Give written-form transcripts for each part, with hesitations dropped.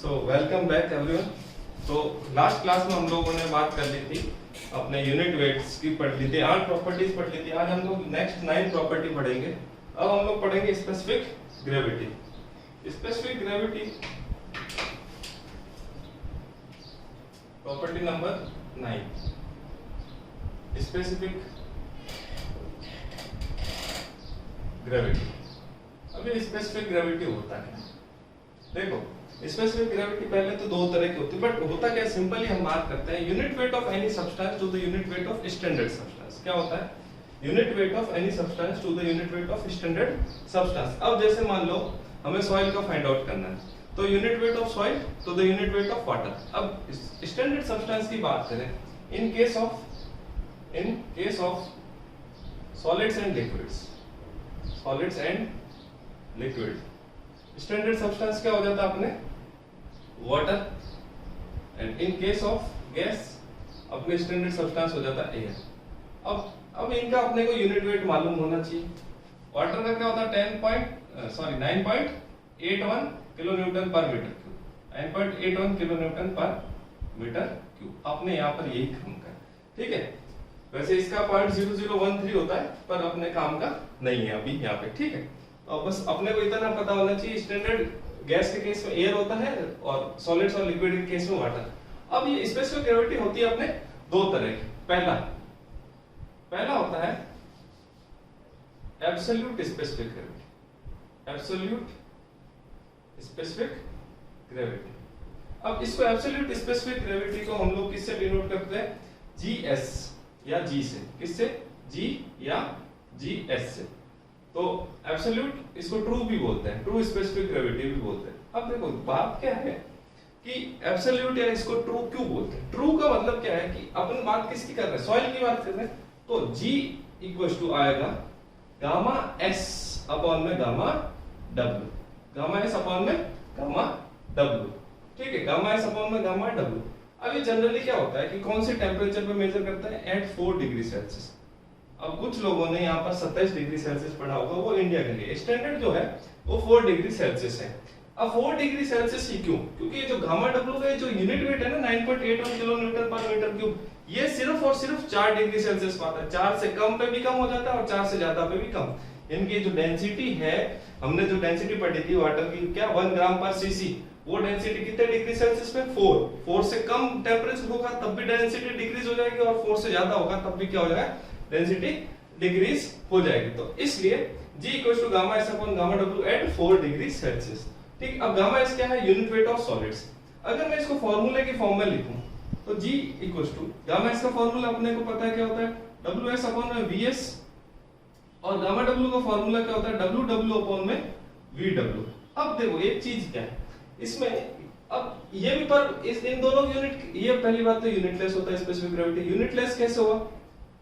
So welcome back everyone. तो last class में हम लोगों ने बात कर ली थी, अपने यूनिट वेट्स की पढ़ ली थी, 8 प्रॉपर्टीज पढ़ ली थी। आज हम लोग नेक्स्ट 9 प्रॉपर्टी पढ़ेंगे। अब हम लोग पढ़ेंगे specific gravity. Specific gravity property number 9, specific gravity. अभी स्पेसिफिक ग्रेविटी होता है, देखो स्पेसिफिक ग्रेविटी पहले तो दो तरह की होती है, बट होता क्या, सिंपली हम बात करते हैं unit weight of any substance to the unit weight of standard substance. क्या होता है? Unit weight of any substance to the unit weight of standard substance. अब जैसे मान लो हमें सॉइल का फाइंड आउट करना है, तो unit weight of soil to the unit weight of water. अब स्टैंडर्ड सब्सटेंस की बात करें, in case of solids and liquids, solids and liquid, standard substance क्या हो जाता है अपने? Water. And in case of gas अपने स्टैंडर्ड सब्सटेंस हो जाता है एयर। अब इनका अपने को यूनिट वेट मालूम होना चाहिए। वाटर का क्या होता है? 9.81 किलो न्यूटन पर मीटर क्यूब, 9.81 किलो न्यूटन पर मीटर क्यूब। अपने यहाँ पर यही काम का, ठीक है। वैसे इसका 0.0013 होता है, पर अपने काम का नहीं है अभी यहाँ पे, ठीक है। और बस अपने को इतना पता होना चाहिए, स्टैंडर्ड गैस के केस में एयर होता है और सॉलिड्स और लिक्विड के केस में वाटर। अब ये स्पेसिफिक ग्रेविटी होती है अपने दो तरह की। पहला होता है absolute specific gravity, absolute specific gravity. अब इसको एब्सोल्यूट स्पेसिफिक ग्रेविटी को हम लोग किससे डिनोट करते हैं? जीएस या जी से। किससे? जी या जीएस से। तो एब्सोल्यूट इसको ट्रू भी बोलते हैं, ट्रू स्पेसिफिक ग्रेविटी भी बोलते हैं। अब देखो बात क्या है कि एब्सोल्यूट या इसको ट्रू क्यों बोलते हैं? ट्रू का मतलब क्या है कि अपन बात किसकी कर रहे हैं? सॉइल की बात कर रहे हैं। तो G इक्वल टू आएगा गामा S अपॉन में gamma W, gamma S upon में गामा W, ठीक है। गामा S अपॉन में गामा W। अब ये जनरली क्या होता है कि कौन से टेम्परेचर पे मेजर करता है? At 4 degree Celsius. अब कुछ लोगों ने यहाँ पर 27 डिग्री सेल्सियस पढ़ा होगा, वो इंडिया के लिए स्टैंडर्ड जो है वो 4 डिग्री सेल्सियस है। अब 4 डिग्री सेल्सियस ही क्यों? क्योंकि ये जो गामा डब्ल्यू का जो यूनिट वेट है ना 9.81 किलो न्यूटन पर मीटर क्यूब, ये सिर्फ और सिर्फ 4 डिग्री सेल्सियस पाता है। 4 से कम पे भी कम हो जाता है और 4 से ज्यादा पे भी कम। इनकी जो डेंसिटी है, हमने जो डेंसिटी पढ़ी थी वाटर की, क्या 1 ग्राम पर सीसी, वो डेंसिटी कितने डिग्री सेल्सियस में? 4 से कम टेम्परेचर होगा तब भी डेंसिटी डिक्रीज हो जाएगी, और 4 से ज्यादा होगा तब भी क्या हो जाएगा? डेंसिटी डिक्रीज हो जाएगी। तो इसलिए G equal to gamma S upon gamma W at 4 degree Celsius, ठीक। अब गामा S क्या है? Unit weight of solids. अगर मैं इसको फॉर्मूले की फॉर्म में लिखूं तो G equal to gamma S का फॉर्मूला अपने को पता है क्या होता है? WS अपॉन में VS, और गामा W का फॉर्मूला क्या होता है? WW अपॉन में VW। अब देखो एक चीज क्या है इसमें, अब ये भी पर इस इन दोनों यूनिट, ये पहली बात तो यूनिटलेस होता है स्पेसिफिक ग्रेविटी। यूनिटलेस कैसे हुआ?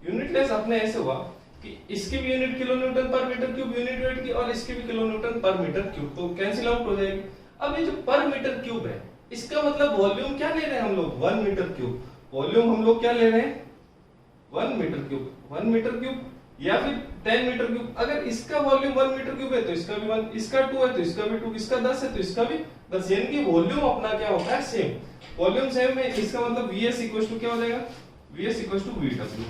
यूनिटलेस अपने ऐसे हुआ कि इसकी भी यूनिट किलो न्यूटन पर मीटर क्यूब यूनिट वेट की, और इसकी भी किलो न्यूटन पर मीटर क्यूब, तो कैंसिल आउट हो जाएगी। अब ये जो पर मीटर क्यूब है, इसका मतलब वॉल्यूम क्या ले रहे हैं हम लोग? 1 मीटर क्यूब। वॉल्यूम हम लोग क्या ले रहे हैं? 1 मीटर क्यूब, 1 मीटर क्यूब या फिर 10 मीटर क्यूब। अगर इसका वॉल्यूम 1 मीटर क्यूब है तो इसका भी 1, इसका 2 है तो इसका भी 2, इसका 10 है तो इसका भी 10। यानी कि वॉल्यूम अपना क्या होता है? सेम। वॉल्यूम सेम है, इसका मतलब VS इक्वल टू क्या हो जाएगा? VS equal to VW।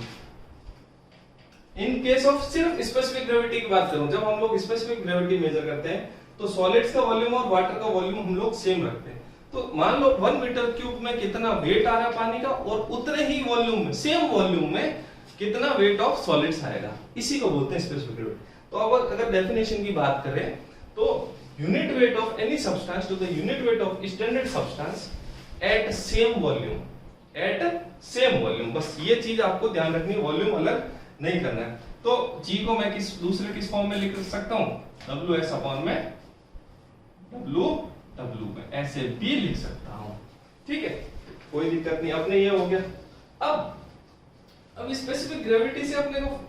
In case of सिर्फ स्पेसिफिक ग्रेविटी की बात करूं, जब हम लोग स्पेसिफिक ग्रेविटी मेजर करते हैं तो सॉलिड्स का वॉल्यूम और वाटर का वॉल्यूम हम लोग सेम रखते हैं। तो मान लो 1 मीटर क्यूब में कितना वेट आ रहा है पानी का, और उतने ही वॉल्यूम में, सेम वॉल्यूम में कितना वेट ऑफ सॉलिड्स आएगा, इसी को बोलते हैं स्पेसिफिक ग्रेविटी। तो अब अगर डेफिनेशन की बात करें तो unit weight of any substance to the unit weight of standard substance at same volume, at same volume. बस ये चीज आपको ध्यान रखनी है, वॉल्यूम अलग नहीं करना है। तो G को मैं किस फॉर्म में लिख सकता हूं? WS अपॉन में WW में, ऐसे भी लिख सकता हूं, ठीक है, कोई दिक्कत नहीं। अपने ये हो गया। अब स्पेसिफिक ग्रेविटी से अपने को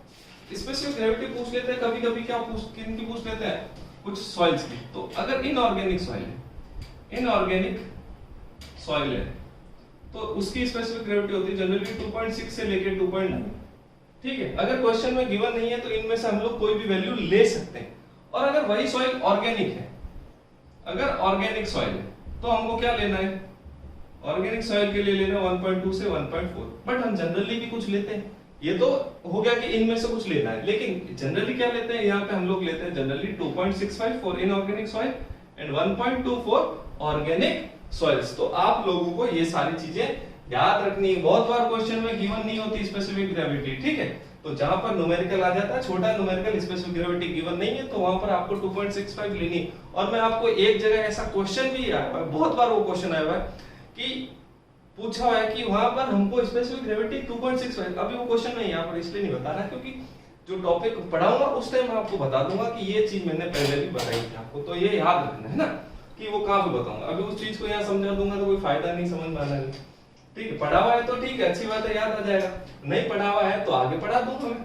स्पेसिफिक ग्रेविटी पूछ लेते हैं कभी कभी। क्या किनकी पूछ लेते हैं? कुछ सॉइल्स की। तो अगर इनऑर्गेनिक सॉइल है, इनऑर्गेनिक सॉइल है तो उसकी स्पेसिफिक ग्रेविटी होती है जनरली 2.6 से लेकर 2.9, ठीक है। अगर क्वेश्चन में गिवन नहीं है तो इनमें से हम लोग कोई भी वैल्यू ले सकते हैं। और अगर वही सॉइल ऑर्गेनिक है, अगर ऑर्गेनिक सॉइल है तो हमको क्या लेना है, ऑर्गेनिक सॉइल के लिए लेना 1.2 से 1.4, बट हम जनरली भी कुछ लेते हैं। ये तो हो गया कि इनमें से कुछ लेना है, लेकिन जनरली क्या लेते हैं, यहाँ पे हम लोग लेते हैं generally 2.65 for inorganic soil and 1.2 for organic soils. तो आप लोगों को ये सारी चीजें याद रखनी है, बहुत बार क्वेश्चन में गिवन नहीं होती स्पेसिफिक ग्रेविटी, ठीक है। तो जहां पर न्यूमेरिकल आ जाता है, छोटा न्यूमेरिकल स्पेसिफिक ग्रेविटी गिवन नहीं है, तो वहां पर आपको 2.65 लेनी। और मैं आपको एक जगह ऐसा क्वेश्चन भी आया है, बहुत बार वो क्वेश्चन आया हुआ है कि पूछा हुआ है कि वहां पर हमको स्पेसिफिक ग्रेविटी 2.65, अभी वो क्वेश्चन मैं यहाँ पर इसलिए नहीं बता रहा क्योंकि जो टॉपिक पढ़ाऊंगा उस टाइम मैं आपको बता दूंगा कि ये चीज मैंने पहले भी बताई थी आपको, तो ये याद रखना है ना कि वो कहां पे बताऊंगा। अभी उस चीज को यहाँ समझा दूंगा तो कोई फायदा नहीं, समझ में आना नहीं, ठीक है। पढ़ा हुआ है तो ठीक है, अच्छी बात है, याद आ जाएगा। नहीं पढ़ा हुआ है तो आगे पढ़ा दूंगा मैं,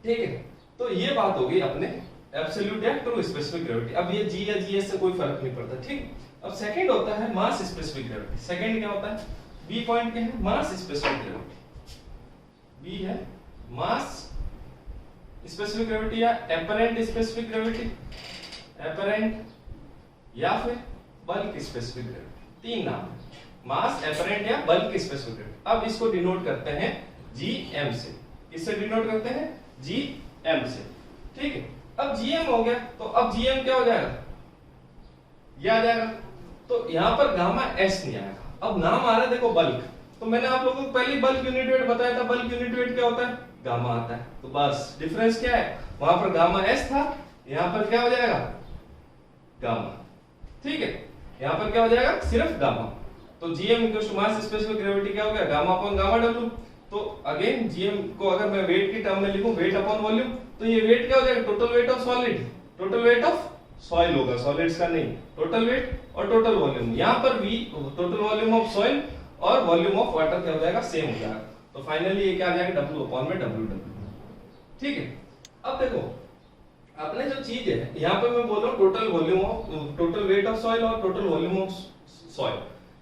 ठीक है। तो ये बात होगी अपने एब्सोल्यूट या ट्रू स्पेसिफिक ग्रेविटी। अब ये जी या जीएस से कोई फर्क नहीं पड़ता, ठीक। अब सेकंड होता है मास स्पेसिफिक ग्रेविटी। सेकंड क्या होता है, बी पॉइंट क्या है, मास स्पेसिफिक ग्रेविटी। बी है मास स्पेसिफिक ग्रेविटी या एपरेंट स्पेसिफिक ग्रेविटी, एपरेंट या फिर बल्क स्पेसिफिक ग्रेविटी, तीन नाम है, मास, एपरेंट या बल्क स्पेसिफिक ग्रेविटी। अब इसको डिनोट करते हैं जीएम से। किससे डिनोट करते हैं, जीएम से, ठीक है। अब जीएम हो गया तो अब जीएम क्या हो जाएगा, ये आ जाएगा। तो यहां पर गामा एस नहीं आएगा। अब नाम आ रहा है देखो बल्क, तो मैंने आप लोगों को पहले बल्क यूनिट वेट बताया था, बल्क यूनिट वेट क्या होता है, गामा आता है। तो बस डिफरेंस क्या है, वहां पर गामा एस था, यहां पर क्या हो जाएगा, गामा, ठीक है। यहां पर क्या हो जाएगा, सिर्फ गामा। तो GM equal to mass specific gravity क्या हो गया, गामा अपॉन गामा डब्ल्यू। तो अगेन जीएम को अगर मैं वेट की टर्म में लिखूं, वेट अपॉन वॉल्यूम, तो ये वेट क्या हो जाएगा, total weight of solid, total weight of soil होगा, सॉलिड्स का नहीं, टोटल वेट और टोटल वॉल्यूम। यहां पर V total volume of soil और वॉल्यूम ऑफ वाटर क्या हो जाएगा, सेम हो जाएगा। तो फाइनली ये क्या आ जाएगा, डब्ल्यू अपॉन में डब्ल्यू डब्ल्यू, ठीक है। अब देखो अपने जो चीज है, यहाँ पे मैं बोल रहा हूँ total volume of, total weight of soil और टोटल वॉल्यूम ऑफ सॉइल।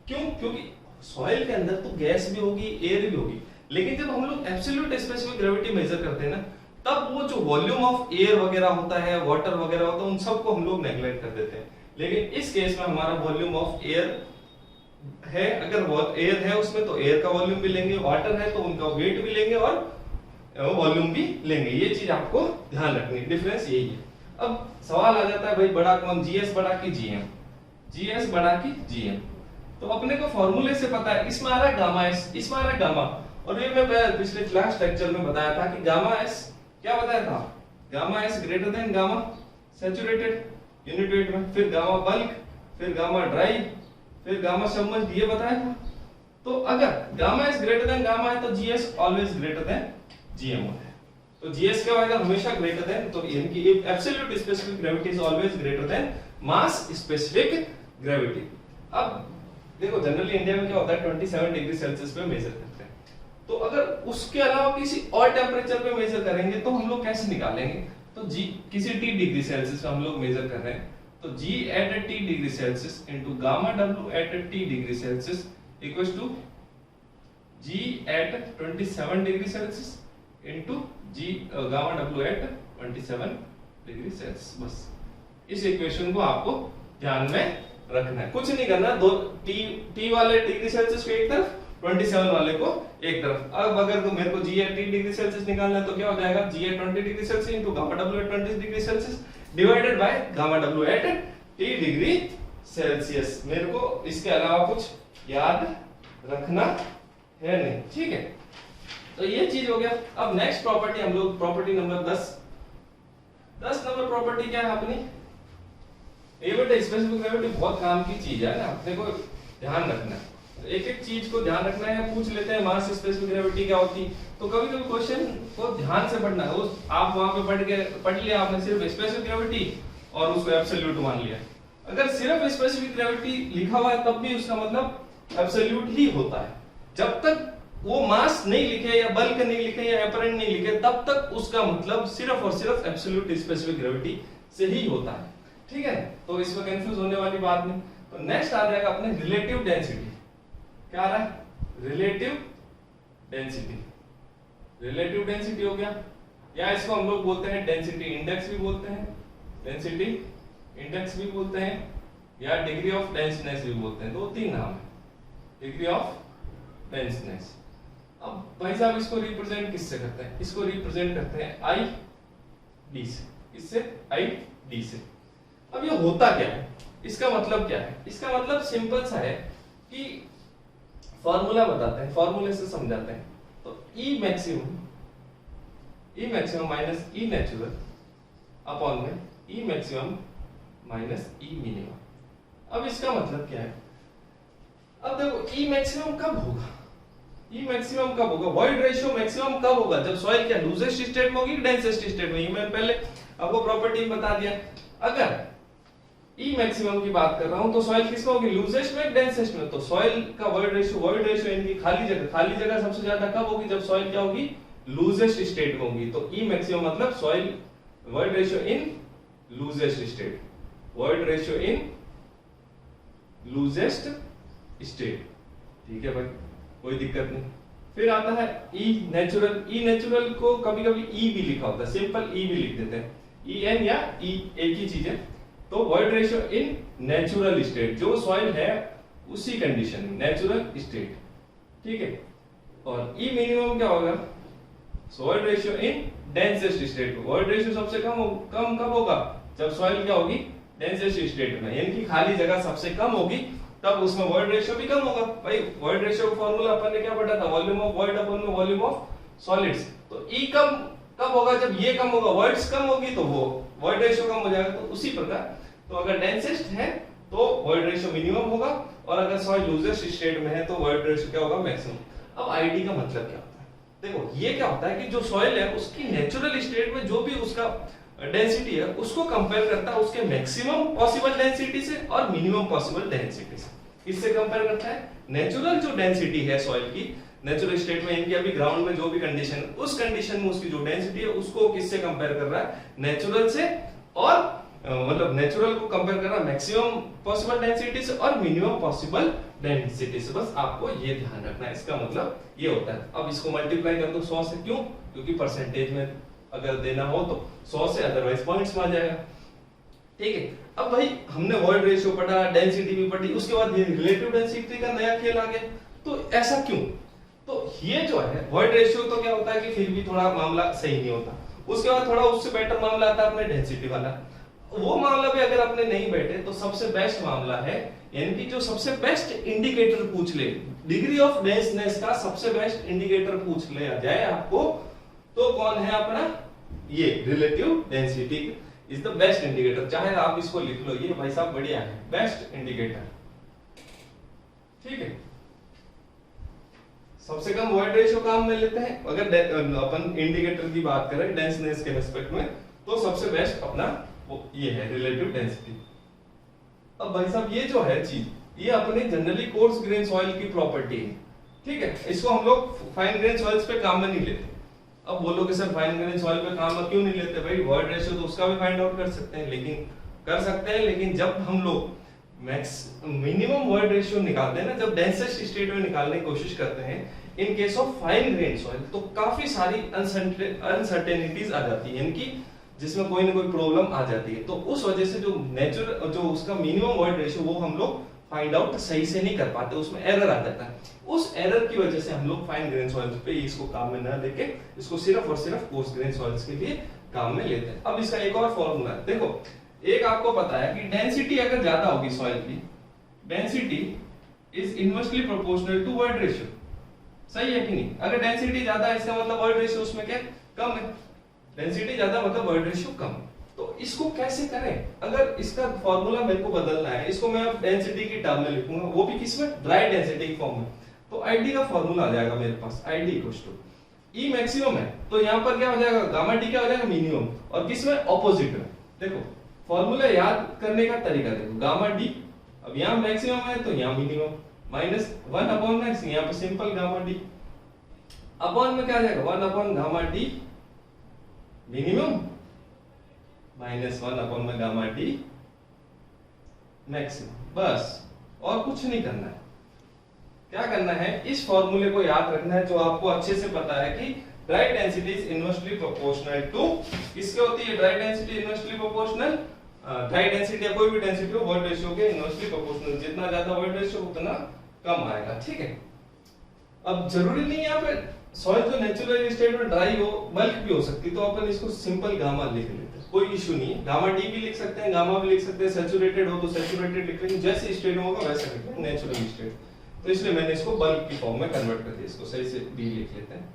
क्यों, क्योंकि सॉइल के अंदर तो गैस भी होगी, एयर भी होगी, लेकिन जब हम लोग एब्सोल्यूट स्पेसिफिक ग्रेविटी मेजर करते हैं ना, तब वो जो वॉल्यूम ऑफ एयर वगैरह होता है, वाटर वगैरह होता है, उन सबको हम लोग नेग्लेक्ट कर देते हैं। लेकिन इस केस में हमारा वॉल्यूम ऑफ एयर है, अगर एयर है उसमें तो एयर का वॉल्यूम भी लेंगे, वाटर है तो उनका वेट भी लेंगे और वॉल्यूम भी लेंगे। ये चीज आपको ध्यान रखनी है, डिफरेंस यही है। अब सवाल आ जाता है भाई बड़ा कौन, जीएस बड़ा कि जीएम, जीएस बड़ा कि जीएम। तो अपने को फॉर्मूले से पता है, इसमें आ रहा है गामा एस, इसमें आ रहा है गामा। और ये मैं पिछले क्लास लेक्चर में बताया था कि गामा एस क्या बताया था, gamma S greater than gamma saturated unit weight में, फिर गामा बल्क, फिर गामा ड्राई, फिर गामा सबमर्ज्ड, ये बताया था। तो अगर gamma S greater than gamma है तो GS always greater than GM होता है। तो जीएस क्या होगा, हमेशा ग्रेटर देन, तो यानी कि absolute specific gravity is always greater then mass specific gravity. अब देखो जनरली इंडिया में क्या होता है, 27 डिग्री सेल्सियस पे मेजर करते हैं। तो अगर उसके अलावा किसी और टेम्परेचर पे मेजर करेंगे तो हम लोग कैसे निकालेंगे, तो जी किसी टी डिग्री सेल्सियस पे हम लोग मेजर कर रहे हैं, तो G at T degree Celsius into gamma W at T degree Celsius equals to G at 27 degree Celsius into G gamma W at 27 degree Celsius. बस इस इक्वेशन को आपको ध्यान में रखना है, कुछ नहीं करना। दो टी वाले डिग्री सेल्सियस को एक तरफ, 27 वाले को एक तरफ। अब अगर तो मेरे को G at T degree Celsius निकालना है तो क्या हो जाएगा, G at 20 degree Celsius into gamma W at 20 degree Celsius divided by gamma W at T degree Celsius. मेरे को इसके अलावा कुछ याद रखना है नहीं, ठीक है। तो ये चीज हो गया। अब नेक्स्ट प्रॉपर्टी हम लोग, प्रॉपर्टी नंबर 10 नंबर प्रॉपर्टी क्या है अपनी, ये बेटा स्पेसिफिक ग्रेविटी बहुत काम की चीज है ना, अपने को ध्यान रखना है, एक एक चीज को ध्यान रखना है। पूछ लेते हैं मास स्पेसिफिक ग्रेविटी क्या होती, तो कभी कभी क्वेश्चन को ध्यान से पढ़ना है। उस आप वहां पे पढ़ लिया आपने सिर्फ स्पेसिफिक ग्रेविटी और उसको एब्सोल्यूट मान लिया। अगर सिर्फ स्पेसिफिक ग्रेविटी लिखा हुआ है तब भी उसका मतलब एब्सोल्यूट ही होता है। जब तक वो मास नहीं लिखे या बल्क नहीं लिखे या एपरेंट नहीं लिखे, तब तक उसका मतलब सिर्फ और सिर्फ एब्सोल्यूट स्पेसिफिक ग्रेविटी से ही होता है, ठीक है। तो इसमें कंफ्यूज होने वाली बात नहीं। तो नेक्स्ट आ जाएगा अपने रिलेटिव डेंसिटी। क्या आ रहा है, रिलेटिव डेंसिटी। रिलेटिव डेंसिटी हो गया, या इसको हम लोग बोलते हैं डेंसिटी इंडेक्स भी बोलते हैं, डेंसिटी इंडेक्स भी बोलते हैं, या डिग्री ऑफ डेंसनेस भी बोलते हैं, दो तीन नाम है, डिग्री ऑफ डेंसनेस। अब भाई साहब इसको रिप्रेजेंट किससे करते हैं? इसको रिप्रेजेंट करते हैं आई डी से। इससे आई डी से। अब ये होता क्या है, इसका मतलब क्या है? इसका मतलब सिंपल सा है कि फॉर्मूला बताते हैं, फॉर्मूले से समझाते हैं। तो ई मैक्सिमम माइनस ई नेचुरल अपॉन में ई मैक्सिमम माइनस ई मिनिमम। अब इसका मतलब क्या है? अब देखो ई मैक्सिमम कब होगा? ई मैक्सिमम कब होगा? वॉइड रेशियो मैक्सिमम कब होगा? जब सॉइल क्या लूजेस्ट स्टेट में होगी, डेंसेस्ट स्टेट में? ये मैंने पहले आपको प्रॉपर्टी बता दिया। अगर ई मैक्सिमम की बात कर रहा हूं तो सॉइल किसमें होगी? लूजेस्ट में, डेंसेस्ट में। तो सॉइल का वॉइड रेशियो इनकी खाली जगह सबसे ज्यादा कब होगी? जब सॉइल क्या होगी? लूजेस्ट स्टेट में होगी। तो ई मैक्सिमम मतलब soil void ratio in loosest state, void ratio in loosest state. ठीक है भाई, कोई दिक्कत नहीं। फिर आता है ई नेचुरल। ई नेचुरल को कभी कभी ई भी लिखा होता है, सिंपल ई भी लिख देते हैं, ई एन या ई, एक ही चीज है। तो void ratio in natural state, जो सॉइल है उसी कंडीशन में, नेचुरल स्टेट। ठीक है। और ई मिनिमम क्या होगा? Void ratio in densest state. Void ratio सबसे कम कब होगा? जब सॉइल क्या होगी? डेंसेस्ट स्टेट में, यानी कि खाली जगह सबसे कम होगी, तब उसमें वॉइड रेशियो भी कम होगा। भाई वॉइड रेशियो का फार्मूला अपन ने क्या पढ़ा था? वॉल्यूम ऑफ वॉइड अपॉन में वॉल्यूम ऑफ सॉलिड्स। तो ई कब होगा? जब ये कम होगा, वॉइड्स कम होगी तो वो वॉइड रेशियो कम हो जाएगा। तो उसी प्रकार तो अगर डेंसेस्ट है तो वॉइड रेशियो मिनिमम होगा, और अगर सॉइल लूजेस्ट स्टेट में है तो वॉइड रेशियो क्या होगा? मैक्सिमम। अब आईडी का मतलब क्या होता है? देखो ये क्या होता है कि जो सॉइल है उसकी नेचुरल स्टेट में जो भी उसका डेंसिटी है उसको कंपेयर करता है उसके मैक्सिमम पॉसिबल डेंसिटी से और मिनिमम पॉसिबल डेंसिटी से। किससे कंपेयर करता है? नेचुरल जो डेंसिटी है सॉइल की, नेचुरल स्टेट में, इनकी अभी ग्राउंड में जो भी कंडीशन, उस कंडीशन में उसकी जो डेंसिटी है उसको किससे कंपेयर कर रहा है? नेचुरल से। और मतलब नेचुरल को कंपेयर कर रहा है मैक्सिमम पॉसिबल डेंसिटी से और मिनिमम पॉसिबल डेंसिटी से। बस आपको ये ध्यान रखना है, इसका मतलब ये होता है। अब इसको मल्टीप्लाई कर दो 100 से, क्यों? क्योंकि परसेंटेज में अगर देना हो तो 100 से, अदरवाइज पॉइंट्स में आ जाएगा। ठीक है। अब भाई हमने वॉइड रेशियो पढ़ा, डेंसिटी भी पढ़ी, उसके बाद ये रिलेटिव डेंसिटी का नया खेल आ गया। तो ऐसा क्यों? तो ये जो है वॉइड रेशियो तो क्या होता है कि फिर भी थोड़ा मामला सही नहीं होता। उसके बाद थोड़ा उससे बेटर मामला आता है अपने डेंसिटी वाला। वो मामला भी अगर अपने नहीं बैठे तो सबसे बेस्ट मामला है, यानी कि जो सबसे बेस्ट इंडिकेटर पूछ ले, डिग्री ऑफ डेंसनेस का सबसे बेस्ट इंडिकेटर पूछ ले जाए आपको, तो कौन है अपना? ये relative density is the best indicator. चाहे आप इसको लिख लो, ये भाई साहब बढ़िया है, बेस्ट इंडिकेटर। ठीक है। सबसे कम वॉइड रेशियो काम में लेते हैं अगर अपन इंडिकेटर की बात करें डेंसनेस के रेस्पेक्ट में, तो सबसे बेस्ट अपना वो ये है रिलेटिव डेंसिटी। अब भाई साहब ये जो है चीज, ये अपने जनरली कोर्स ग्रेन सॉइल की प्रॉपर्टी है। ठीक है। इसको हम लोग फाइन ग्रेन सॉइल्स पे काम में नहीं लेते। अब बोलोगे सर फाइन ग्रेन सॉइल पे काम में क्यों नहीं लेते? भाई वॉइड रेशियो तो उसका भी फाइंड आउट कर सकते हैं, लेकिन जब हम लोग मिनिमम वॉइड रेशियो निकालते हैं ना, जब डेंसेस्ट स्टेट में निकालने की कोशिश करते हैं इन case of fine grain soil, तो काफी सारी अनसर्टेनिटीज आ जाती है, यानी कि जिसमें कोई ना कोई प्रॉब्लम आ जाती है। तो उस वजह से जो उसका मिनिमम वॉइड रेशियो वो हम लोग फाइंड आउट सही से नहीं कर पाते, उसमें एरर आ जाता है। उस एरर की वजह से हम लोग फाइन ग्रेन सॉइल्स पे इसको काम में न लेके इसको सिर्फ और सिर्फ कोर्स ग्रेन सॉइल्स के लिए काम में लेते हैं। अब इसका एक और फॉर्मूला है, देखो एक आपको पता है कि डेंसिटी अगर ज्यादा होगी सॉइल की, density is inversely proportional to void ratio. सही है कि नहीं? अगर डेंसिटी ज्यादा है इसका मतलब वॉइड रेशियो उसमें क्या कम है, डेंसिटी ज्यादा मतलब वॉइड रेशियो कम। तो इसको कैसे करें? अगर इसका फॉर्मूला मेरे को बदलना है, इसको मैं अब डेंसिटी की टर्म में लिखूंगा, वो भी किसमें? ड्राई डेंसिटी की फॉर्म में। तो आईडी का फॉर्मूला आ जाएगा मेरे पास, ID equals to E maximum है तो यहाँ पर क्या हो जाएगा? गामा डी क्या हो जाएगा? मिनिमम। और किसमें? ऑपोजिट में। देखो फॉर्मूला याद करने का तरीका देखो, गामा डी, अब यहाँ मैक्सिमम है तो यहाँ मिनिमम, माइनस 1 अपॉन मैक्स, यहाँ पे सिंपल गामा डी, अपॉन में क्या आ जाएगा? 1 upon gamma D minimum minus 1 upon में गामा डी मैक्सिमम। बस और कुछ नहीं करना है। क्या करना है? इस फॉर्मूले को याद रखना है, जो आपको अच्छे से पता है कि dry density is inversely proportional to, किसके होती है dry density inversely proportional? Dry density या कोई भी डेंसिटी हो वॉइड रेशियो के इनवर्सली प्रोपोर्शनल, जितना ज्यादा वॉइड रेशियो उतना कम आएगा, ठीक है। अब जरूरी नहीं यहाँ पे सॉइल जो नेचुरल स्टेट में ड्राई हो बल्क भी हो सकती, तो अपन इसको सिंपल गामा लिख लेते हैं, कोई इशू नहीं है। गामा डी भी लिख सकते हैं, गामा भी लिख सकते हैं, सैचुरेटेड हो तो सैचुरेटेड लिख लेंगे, जैसे स्टेट होगा वैसा लिख लेंगे, नेचुरल स्टेट। तो इसलिए मैंने इसको बल्क की फॉर्म में कन्वर्ट कर दिया, इसको सही से डी लिख लेते हैं,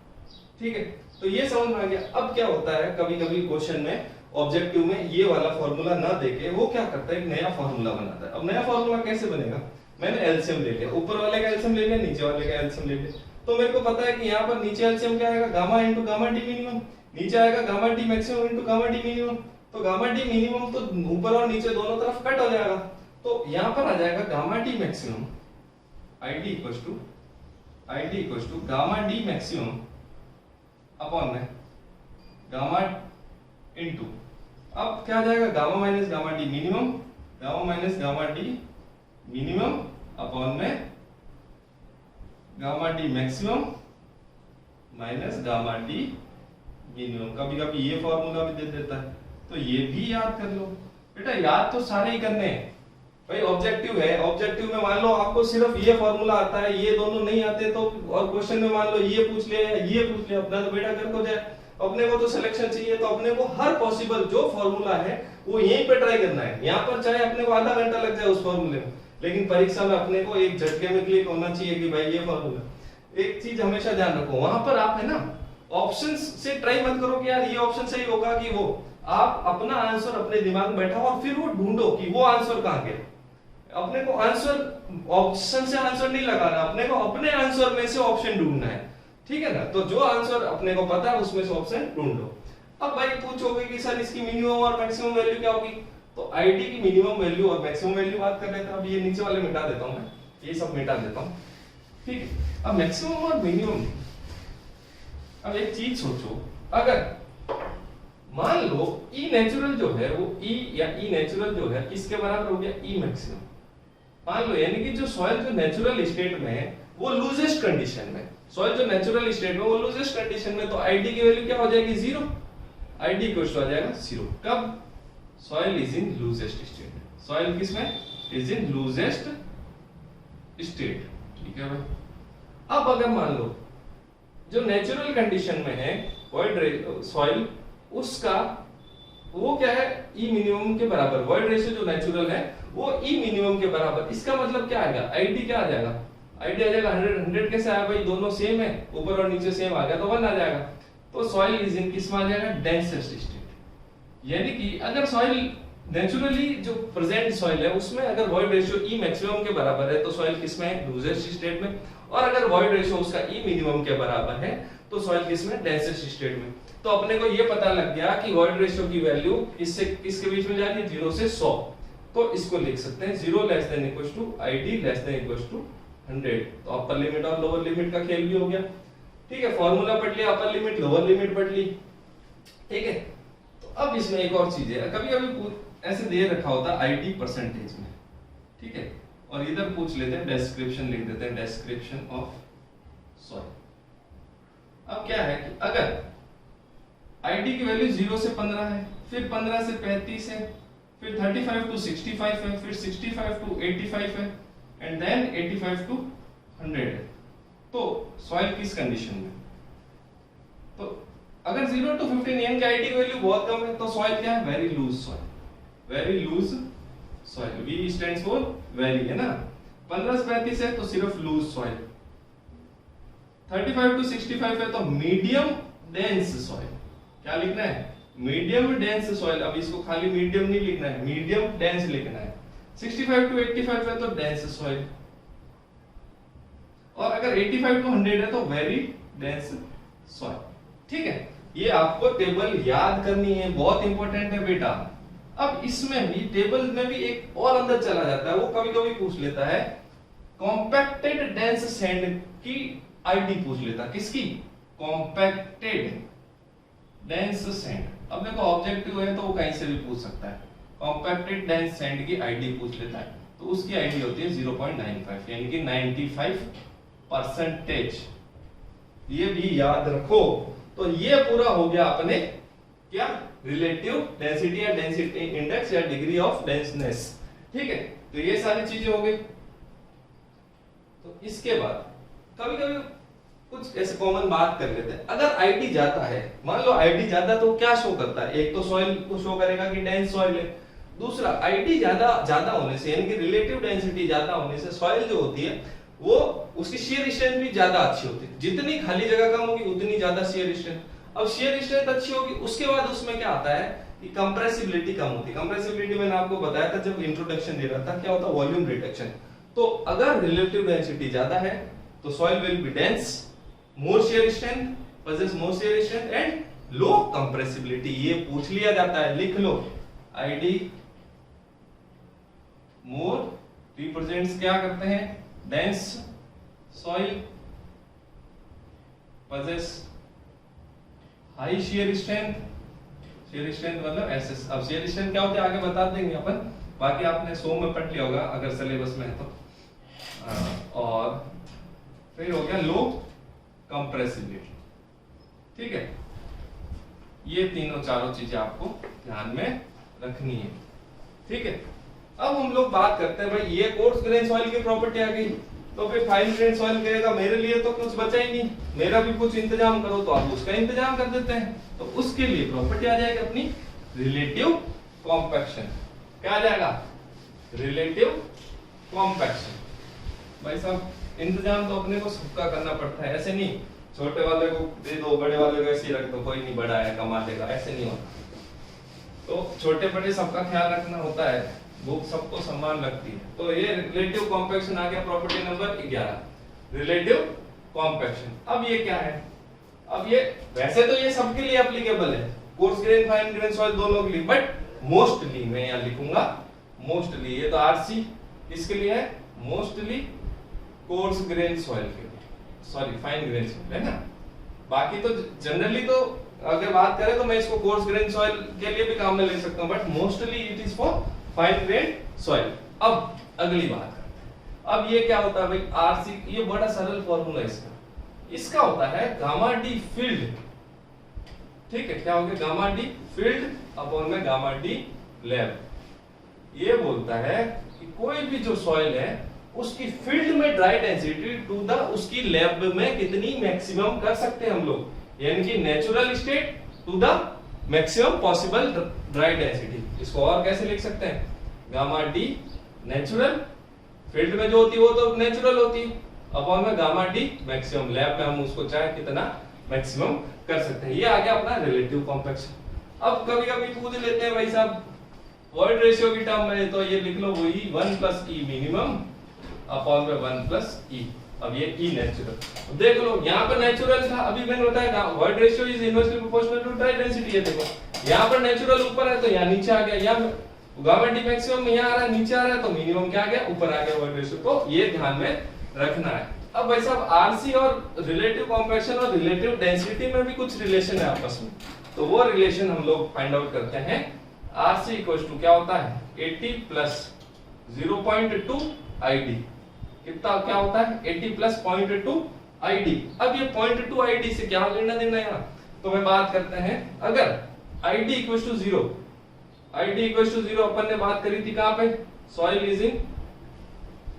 ठीक है। तो ये समझ में आ गया। अब क्या होता है, कभी कभी क्वेश्चन में ऑब्जेक्टिव में ये वाला फॉर्मूला ना देके वो क्या करता है, एक नया फॉर्मूला बनाता है। अब नया फॉर्मूला कैसे बनेगा, मैंने एलसीएम ले लिया, ऊपर वाले का एलसीएम ले लिया, नीचे वाले का एलसीएम ले लिया। तो मेरे को पता है कि यहाँ पर नीचे एलसीएम क्या आएगा, gamma into gamma D minimum, नीचे आएगा gamma D maximum into gamma D minimum. तो गामा डी मिनिमम तो ऊपर और नीचे दोनों तरफ कट हो जाएगा, तो यहाँ पर आ जाएगा gamma D maximum ID equals to gamma D maximum upon में गामा इनटू, अब क्या आ जाएगा, gamma minus gamma D minimum, gamma minus gamma D minimum upon में gamma D maximum minus gamma D minimum. कभी कभी ये फॉर्मूला भी दे देता है, तो ये भी याद कर लो बेटा, याद तो सारे ही करने हैं भाई। ऑब्जेक्टिव है, ऑब्जेक्टिव में मान लो आपको सिर्फ ये फॉर्मूला आता है, ये दोनों नहीं आते तो, और क्वेश्चन में मान लो ये पूछ ले अपना, तो बेटा गर्क हो जाए। अपने को तो सिलेक्शन चाहिए, तो अपने को हर पॉसिबल जो फॉर्मूला है वो यहीं पे ट्राई करना है। यहाँ पर चाहे अपने को आधा घंटा लग जाए उस फॉर्मूले में, लेकिन परीक्षा में अपने को एक झटके में क्लिक होना चाहिए कि भाई ये फॉर्मूला। एक चीज हमेशा ध्यान रखो, वहां पर आप है ना ऑप्शंस से ट्राई मत करो कि यार ये ऑप्शन सही होगा कि वो, आप अपना आंसर अपने दिमाग में बैठाओ और फिर वो ढूंढो कि वो आंसर कहाँ गया। अपने को आंसर ऑप्शन से आंसर नहीं लगाना, अपने को अपने आंसर में से ऑप्शन ढूंढना है, ठीक है ना। तो जो आंसर अपने को पता है उसमें से ऑप्शन ढूंढो। अब भाई पूछोगे कि सर इसकी मिनिमम और मैक्सिमम वैल्यू क्या होगी, तो आईडी की मिनिमम वैल्यू और मैक्सिमम वैल्यू बात कर लेते हैं। अब ये नीचे वाले मिटा देता हूं मैं, ये सब मिटा देता हूं, ठीक है। अब मैक्सिमम और मिनिमम, अब एक चीज सोचो, अगर मान लो ई नेचुरल जो है वो ई या ई नेचुरल जो है इसके बराबर हो गया ई मैक्सिमम, मान लो, यानी कि जो सॉइल जो नेचुरल स्टेट में है वो लूजेस्ट कंडीशन में, सॉइल जो नेचुरल स्टेट में वो लूजेस्ट कंडीशन में, तो आईडी की वैल्यू क्या हो जाएगी, जीरो। आईडी इक्वल आ जाएगा जीरो कब, soil is in loosest state, soil किसमें, इज इन लूजेस्ट स्टेट, ठीक है भाई। अब अगर मान लो जो नेचुरल कंडीशन में है वॉइड सॉइल, उसका वो क्या है, ई मिनिमम के बराबर, वॉइड रेशियो जो नेचुरल है वो ई मिनिमम के बराबर। इसका मतलब क्या आएगा, आईडी क्या आ जाएगा, आईडी आ जाएगा 100। 100 कैसे आया भाई, दोनों सेम है, ऊपर और नीचे सेम आ गया तो 1 आ जाएगा। तो सॉइल इज इन किस में आ जाएगा, डेंसेस्ट स्टेट। यानी कि अगर सॉइल नेचुरली जो प्रेजेंट सॉइल है उसमें अगर वॉइड रेशियो ई मैक्सिमम के बराबर है तो सॉइल किस में है, लूजेस्ट स्टेट में। और अगर वॉइड रेशियो उसका ई मिनिमम के बराबर है तो सॉइल किस में, डेंसेस्ट स्टेट में। तो अपने को ये पता लग गया कि वॉइड रेशियो की वैल्यू इससे किसके बीच में जा रही है, 0 से 100। तो इसको लिख सकते हैं 0 less than equal to ID less than equal to 100। तो अपर लिमिट और लोअर लिमिट का खेल भी हो गया, ठीक है। फॉर्मूला पढ़ लिया, अपर लिमिट लोअर लिमिट पढ़ ली, ठीक है। तो अब इसमें एक और चीज है, कभी कभी ऐसे दे रखा होता है आईडी परसेंटेज में, ठीक है, और इधर पूछ लेते हैं डिस्क्रिप्शन, लिख देते हैं डिस्क्रिप्शन ऑफ सॉइल। अब क्या है कि अगर आईडी की वैल्यू 0 से 15 है, फिर 15 से 35 है, फिर 35 टू 65 है, फिर 65 टू 85 है, एंड देन 85 टू 100 है, तो सॉइल किस कंडीशन में, तो अगर 0 टू 15 यानी कि आईडी की वैल्यू बहुत कम है तो सॉइल क्या है, very loose soil, very loose soil. V stands for very, है ना। 15 से 35 है तो सिर्फ लूज सॉइल, 35 टू 65 है तो मीडियम डेंस सॉइल। क्या लिखना है, मीडियम डेंस सॉइल। अब इसको खाली मीडियम नहीं लिखना है, मीडियम डेंस लिखना है। 65 टू 85 है तो डेंस सॉइल, और अगर 85 टू 100 है तो वेरी डेंस सॉइल, ठीक है। ये आपको टेबल याद करनी है, बहुत इंपॉर्टेंट है बेटा। अब इसमें भी टेबल में भी एक और अंदर चला जाता है, वो कभी कभी पूछ लेता है कॉम्पैक्टेड डेंस सैंड की आईडी पूछ लेता, किसकी, कॉम्पैक्टेड डेंस सैंड। अब देखो ऑब्जेक्टिव है तो वो कहीं से भी पूछ सकता है, कॉम्पैक्टेड डेंस सैंड की आईडी पूछ लेता है, तो उसकी आईडी होती है 0.95 यानी कि 95%। ये भी याद रखो। तो ये पूरा हो गया अपने क्या, रिलेटिव डेंसिटी या डेंसिटी इंडेक्स या डिग्री ऑफ डेंसनेस। ठीक है, तो ये सारी चीजें हो गई। तो इसके बाद कभी कभी कुछ ऐसे कॉमन बात कर लेते हैं। अगर आईडी ज्यादा है, मान लो आईडी ज्यादा, तो क्या शो करता है, एक तो सॉइल को शो करेगा कि डेंस सॉइल है, दूसरा आईडी ज्यादा होने से यानी कि रिलेटिव डेंसिटी ज्यादा होने से सॉइल जो होती है वो उसकी शियर स्ट्रेंथ भी ज्यादा अच्छी होती है। जितनी खाली जगह कम होगी उतनी ज्यादा शियर स्ट्रेंथ। अब शियर स्ट्रेंथ अच्छी होगी, उसके बाद उसमें क्या आता है कि कंप्रेसिबिलिटी कम होती है। कंप्रेसिबिलिटी मैंने आपको बताया था जब इंट्रोडक्शन दे रहा था, क्या होता है, वॉल्यूम रिडक्शन। तो अगर रिलेटिव डेंसिटी ज्यादा है तो soil will be dense, more shear strength, possess more shear strength and low compressibility। ये पूछ लिया जाता है, लिख लो। आईडी मोर रिप्रेजेंट्स क्या करते हैं, dense soil, possess high shear strength. Shear strength मतलब एसएस। अब शियर स्ट्रेंथ क्या होता है आगे बता देंगे अपन, बाकी आपने 100 में पढ़ लिया होगा अगर सिलेबस में है तो। और फिर हो गया लो कंप्रेसिबिलिटी। ठीक है, ये तीनों चारों चीजें आपको ध्यान में रखनी है। ठीक है, अब हम लोग बात करते हैं भाई ये कोर्स ग्रेन सॉइल की प्रॉपर्टी आ गई, तो फिर फाइन ग्रेन सॉइल कहेगा मेरे लिए तो कुछ बचा ही नहीं, मेरा भी कुछ इंतजाम करो, तो आप उसका इंतजाम कर देते हैं। तो उसके लिए प्रॉपर्टी आ जाएगी अपनी रिलेटिव कॉम्पैक्शन। क्या आ जाएगा, रिलेटिव कॉम्पैक्शन। भाई साहब इंतजाम तो अपने को सबका करना पड़ता है, ऐसे नहीं छोटे वाले को दे दो बड़े वाले को ऐसे ही रख दो, कोई नहीं बड़ा है कमा देगा, ऐसे नहीं होता। तो छोटे बड़े सबका ख्याल रखना होता है, बुक सबको सम्मान लगती है। तो ये रिलेटिव कॉम्पैक्शन आ गया प्रॉपर्टी नंबर 11, रिलेटिव कॉम्पैक्शन। अब ये क्या है, अब ये वैसे तो ये सबके लिए एप्लीकेबल है, coarse grain fine grain soil दोनों के लिए, बट मोस्टली मैं यहां लिखूंगा मोस्टली। ये तो आरसी किसके लिए है, मोस्टली कोर्स ग्रेन सॉइल के लिए, सॉरी फाइन ग्रेन सॉइल है ना। बाकी तो जनरली तो अगर बात करें तो मैं इसको कोर्स ग्रेन सॉइल के लिए भी काम में ले सकता हूं, but mostly it is for fine grain soil. अब अगली बात करते हैं, अब ये क्या होता है भाई आरसी, ये बड़ा सरल फॉर्मूला इसका होता है गामा डी फील्ड। ठीक है, क्या हो गया, गामा डी फील्ड अपॉन में गामा डी लैब। ये बोलता है कि कोई भी जो सॉइल है उसकी फील्ड में ड्राई डेंसिटी टू द उसकी लैब में कितनी मैक्सिमम कर सकते हैं हम लोग, यानी कि natural state to the maximum possible dry density. इसको और कैसे लिख सकते हैं, गामा डी नेचुरल, फील्ड में जो होती है वो तो नेचुरल होती है, अपॉन में गामा डी मैक्सिमम, लैब में हम उसको चाहे कितना मैक्सिमम कर सकते हैं। ये आ गया अपना रिलेटिव कॉम्पैक्शन। अब कभी कभी पूछ लेते हैं भाई साहब वॉइड रेशियो की टर्म में, तो ये लिख लो वही 1 + E मिनिमम अपॉन में 1 + E। अब ये E नेचुरल देख लो, यहाँ पर नेचुरल था, अभी मैंने बताया void ratio is inversely proportional to dry density. है देखो यहाँ पर नेचुरल ऊपर है तो यहाँ नीचे आ गया, यहाँ गामा डी मैक्सिमम यहाँ आ रहा है नीचे आ रहा है, तो मिनिमम क्या आ गया ऊपर आ गया वॉइड रेशियो। तो ये ध्यान में रखना है। अब भाई साहब आरसी और रिलेटिव कॉम्पैक्शन और रिलेटिव डेंसिटी में भी कुछ रिलेशन है आपस में, तो वो रिलेशन हम लोग फाइंड आउट करते हैं। आरसी इक्वल्स टू क्या होता है 80 + 0.2 आईडी। कितना क्या होता है 80 + 0.2 आईडी। अब ये 0.2 आईडी से क्या लेना देना है, तो मैं बात करते हैं अगर ID equals to 0, ID equals to 0 अपन ने बात करी थी कहां पे, soil is in